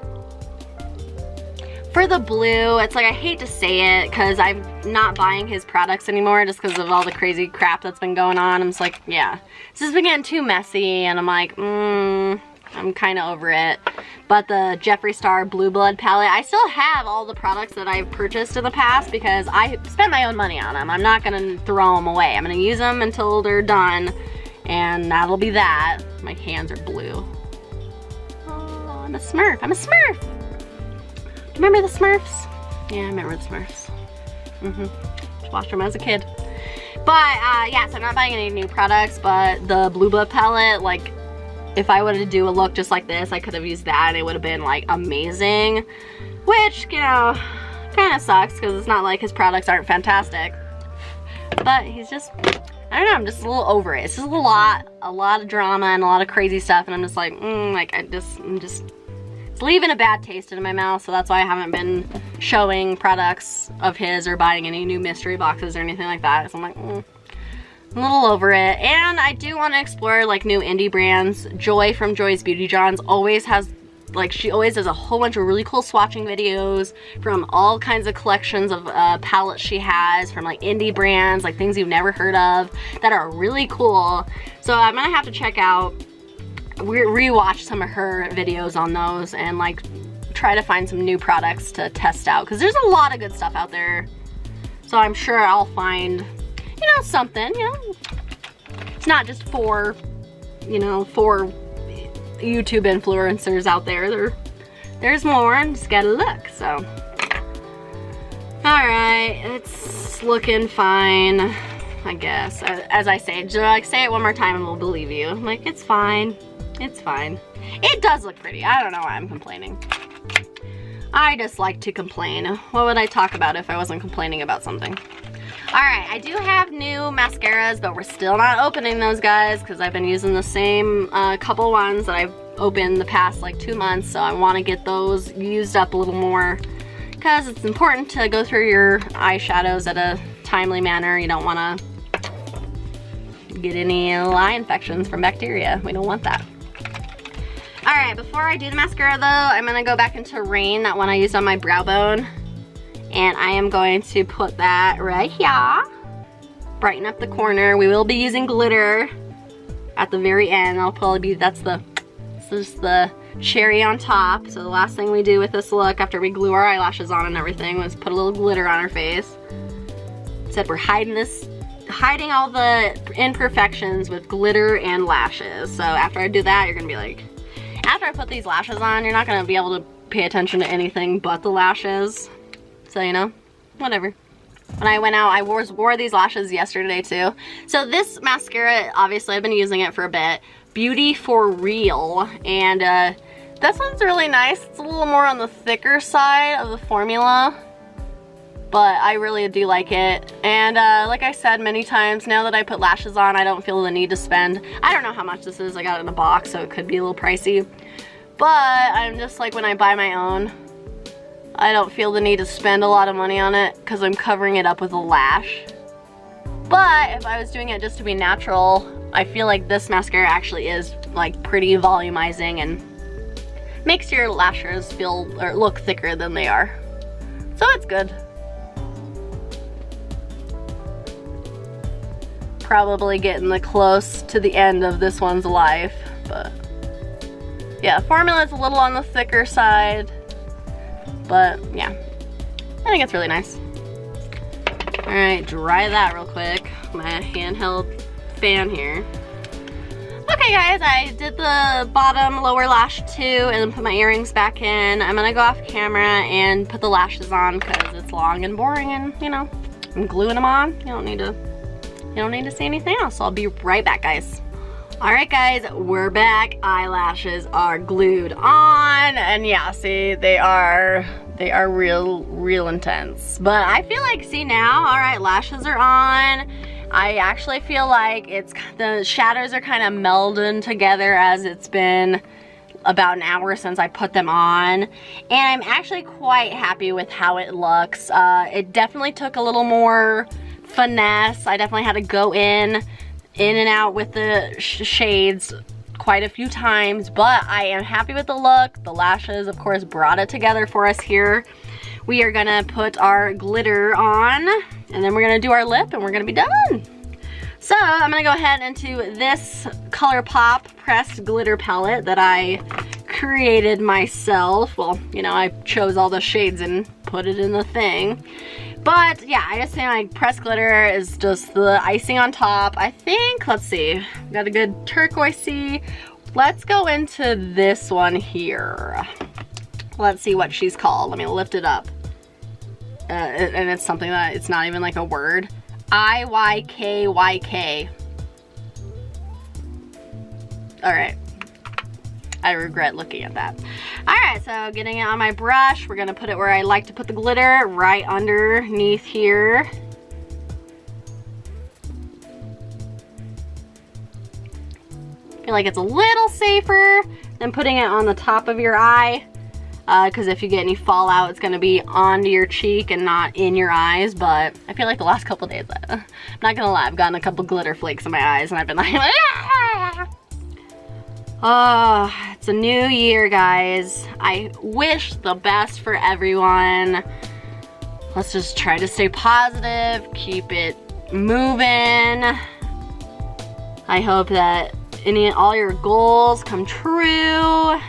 For the blue, it's like, I hate to say it because I'm not buying his products anymore just because of all the crazy crap that's been going on. I'm just like, yeah, this has been getting too messy, and I'm like, I'm kind of over it. But the Jeffree Star Blue Blood palette, I still have all the products that I've purchased in the past because I spent my own money on them. I'm not gonna throw them away. I'm gonna use them until they're done, and that'll be that. My hands are blue. Oh, I'm a Smurf. I'm a Smurf. Remember the Smurfs? Yeah, I remember the Smurfs. Just watched them as a kid. But yeah, so I'm not buying any new products, but the Blue Blood palette, like, if I wanted to do a look just like this, I could have used that and it would have been like amazing. Which, you know, kind of sucks because it's not like his products aren't fantastic. But he's just, I don't know, I'm just a little over it. It's just a lot of drama and a lot of crazy stuff, and I'm just like, I'm just, it's leaving a bad taste in my mouth, so that's why I haven't been showing products of his or buying any new mystery boxes or anything like that. So I'm like, I'm a little over it. And I do want to explore like new indie brands. Joy from Joy's Beauty Johns always has, like, she always does a whole bunch of really cool swatching videos from all kinds of collections of palettes she has from like indie brands, like things you've never heard of that are really cool. So I'm gonna have to check out, rewatch some of her videos on those and like try to find some new products to test out, because there's a lot of good stuff out there. So I'm sure I'll find, you know, something, you know. It's not just for, you know, for YouTube influencers out there. There's more, and just gotta look, so. Alright, it's looking fine, I guess. As I say, just like, say it one more time and we'll believe you. I'm like, it's fine. It's fine. It does look pretty. I don't know why I'm complaining. I just like to complain. What would I talk about if I wasn't complaining about something? Alright, I do have new mascaras, but we're still not opening those, guys, because I've been using the same couple ones that I've opened the past like 2 months, so I want to get those used up a little more, because it's important to go through your eyeshadows at a timely manner. You don't want to get any eye infections from bacteria. We don't want that. Alright, before I do the mascara though, I'm going to go back into Rain, that one I used on my brow bone. And I am going to put that right here. Brighten up the corner. We will be using glitter at the very end. That'll probably be, this is the cherry on top. So the last thing we do with this look after we glue our eyelashes on and everything was put a little glitter on our face. Said we're hiding all the imperfections with glitter and lashes. So after I do that, you're gonna be like, after I put these lashes on, you're not gonna be able to pay attention to anything but the lashes. So, you know, whatever. When I went out, I wore these lashes yesterday too. So this mascara, obviously I've been using it for a bit. Beauty for Real. And this one's really nice. It's a little more on the thicker side of the formula, but I really do like it. And like I said many times, now that I put lashes on, I don't feel the need to spend, I don't know how much this is. I got it in a box, so it could be a little pricey. But I'm just like, when I buy my own, I don't feel the need to spend a lot of money on it because I'm covering it up with a lash. But if I was doing it just to be natural, I feel like this mascara actually is like pretty volumizing and makes your lashes feel or look thicker than they are. So it's good. Probably getting close to the end of this one's life, but yeah, formula's a little on the thicker side, but yeah, I think it's really nice. All right, dry that real quick. My handheld fan here. Okay guys, I did the bottom lower lash too and then put my earrings back in. I'm gonna go off camera and put the lashes on because it's long and boring and, you know, I'm gluing them on. You don't need to see anything else. So I'll be right back, guys. All right guys, we're back. Eyelashes are glued on and yeah, see, they are real intense. But I feel like, see now, all right, lashes are on. I actually feel like the shadows are kind of melding together as it's been about an hour since I put them on. And I'm actually quite happy with how it looks. It definitely took a little more finesse. I definitely had to go in and out with the shades quite a few times, but I am happy with the look. The lashes, of course, brought it together for us here. We are gonna put our glitter on, and then we're gonna do our lip, and we're gonna be done. So I'm gonna go ahead into this ColourPop pressed glitter palette that I created myself. Well, you know, I chose all the shades and put it in the thing. But yeah, I just think my pressed glitter is just the icing on top. I think, let's see, got a good turquoisey. Let's go into this one here. Let's see what she's called. Let me lift it up. And it's something that, it's not even like a word. IYKYK. All right. I regret looking at that. All right, so getting it on my brush, we're gonna put it where I like to put the glitter, right underneath here. I feel like it's a little safer than putting it on the top of your eye, because if you get any fallout, it's gonna be onto your cheek and not in your eyes. But I feel like the last couple days, I'm not gonna lie, I've gotten a couple glitter flakes in my eyes and I've been like, ah! Oh, it's a new year, guys. I wish the best for everyone. Let's just try to stay positive, keep it moving. I hope that all your goals come true,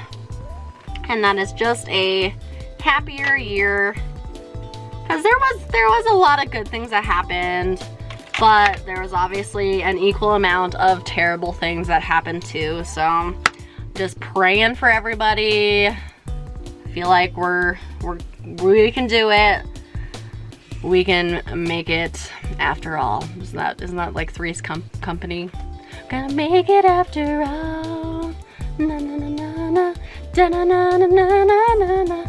and that is just a happier year. Because there was a lot of good things that happened, but there was obviously an equal amount of terrible things that happened too. So just praying for everybody. I feel like we can do it. We can make it after all. Isn't that like Three's Company? Gonna make it after all. Na na na na na. Da na na na na na na.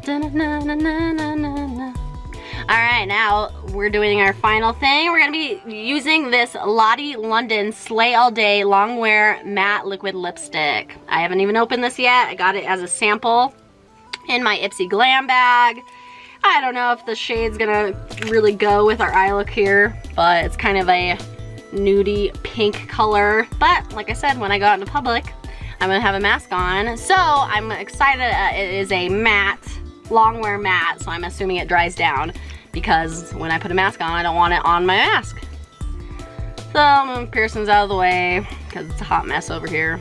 Da na na na na na na. All right, now we're doing our final thing. We're gonna be using this Lottie London Slay All Day Long Wear Matte Liquid Lipstick. I haven't even opened this yet. I got it as a sample in my Ipsy Glam bag. I don't know if the shade's gonna really go with our eye look here, but it's kind of a nudie pink color. But like I said, when I go out into public, I'm gonna have a mask on. So I'm excited. It is a matte, long wear matte, so I'm assuming it dries down, because when I put a mask on, I don't want it on my mask. So I'm gonna move piercings out of the way because it's a hot mess over here.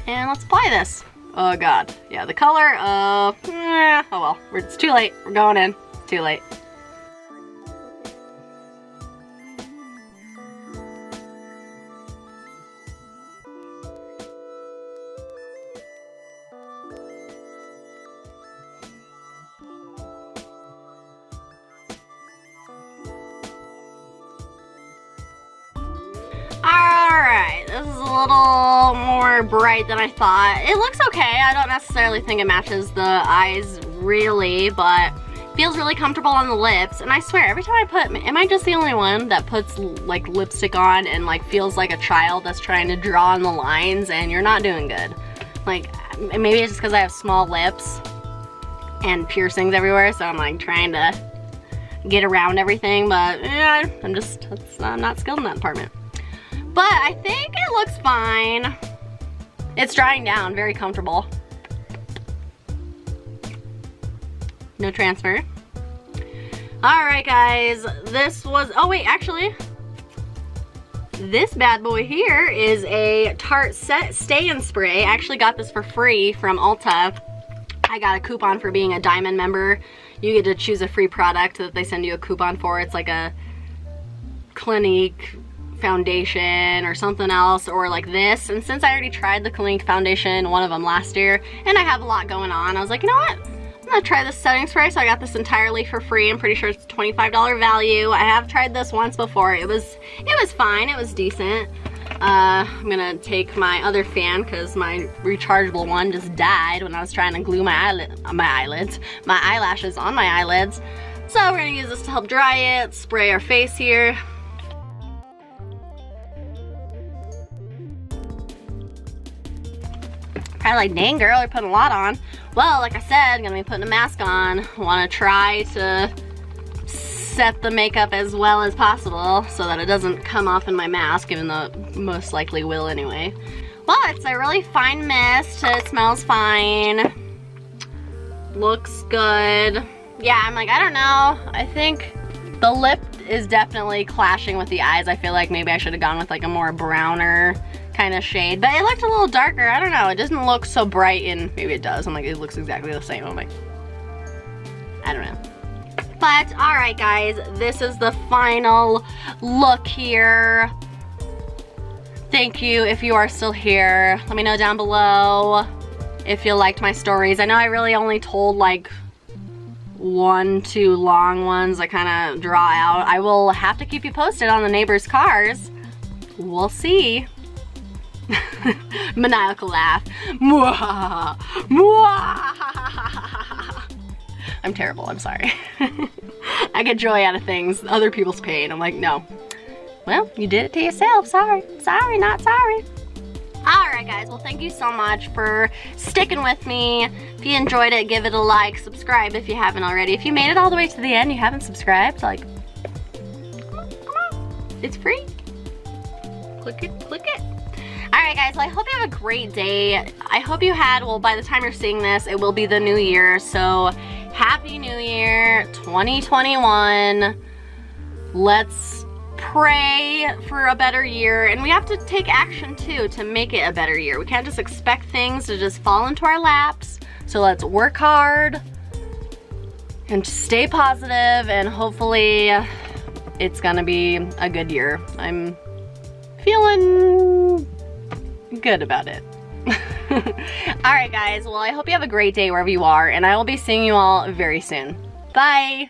And let's apply this. Oh God, yeah, the color, oh well, it's too late. We're going in, it's too late. Alright, this is a little more bright than I thought. It looks okay. I don't necessarily think it matches the eyes really, but feels really comfortable on the lips. And I swear, every time I put, am I just the only one that puts like lipstick on and like feels like a child that's trying to draw on the lines, and you're not doing good. Like, maybe it's just because I have small lips and piercings everywhere, so I'm like trying to get around everything, but yeah, I'm not skilled in that department. But I think it looks fine. It's drying down, very comfortable. No transfer. All right, guys, this was, oh wait, actually, this bad boy here is a Tart Set Stay and Spray. I actually got this for free from Ulta. I got a coupon for being a Diamond member. You get to choose a free product that they send you a coupon for. It's like a Clinique foundation or something else, or like this. And since I already tried the Clinique foundation, one of them last year, and I have a lot going on, I was like, you know what? I'm gonna try this setting spray. So I got this entirely for free. I'm pretty sure it's $25 value. I have tried this once before. It was fine. It was decent. I'm gonna take my other fan because my rechargeable one just died when I was trying to glue my eyelashes on my eyelids. So we're gonna use this to help dry it, spray our face here. Probably like, dang girl, you're putting a lot on. Well, like I said, I'm gonna be putting a mask on. Wanna try to set the makeup as well as possible so that it doesn't come off in my mask, even though it most likely will anyway. Well, it's a really fine mist. It smells fine. Looks good. Yeah, I'm like, I don't know. I think the lip is definitely clashing with the eyes. I feel like maybe I should have gone with like a more browner kind of shade, but it looked a little darker. I don't know. It doesn't look so bright, and maybe it does. I'm like, it looks exactly the same. I'm like, I don't know. But all right, guys, this is the final look here. Thank you if you are still here. Let me know down below if you liked my stories. I know I really only told like 1-2 long ones I kind of draw out. I will have to keep you posted on the neighbors' cars. We'll see. Maniacal laugh. Mwah, mwah. I'm terrible, I'm sorry. I get joy out of things, other people's pain. I'm like, no. Well, you did it to yourself, sorry. Sorry, not sorry. Alright guys, well thank you so much for sticking with me. If you enjoyed it, give it a like, subscribe if you haven't already. If you made it all the way to the end, you haven't subscribed, like, come on. It's free. Click it, click it. Alright guys, well I hope you have a great day. I hope you had, well by the time you're seeing this, it will be the new year, so Happy New Year 2021. Let's pray for a better year, and we have to take action too to make it a better year. We can't just expect things to just fall into our laps. So let's work hard and stay positive, and hopefully it's gonna be a good year. I'm feeling good about it. Alright guys, well I hope you have a great day wherever you are, and I will be seeing you all very soon. Bye!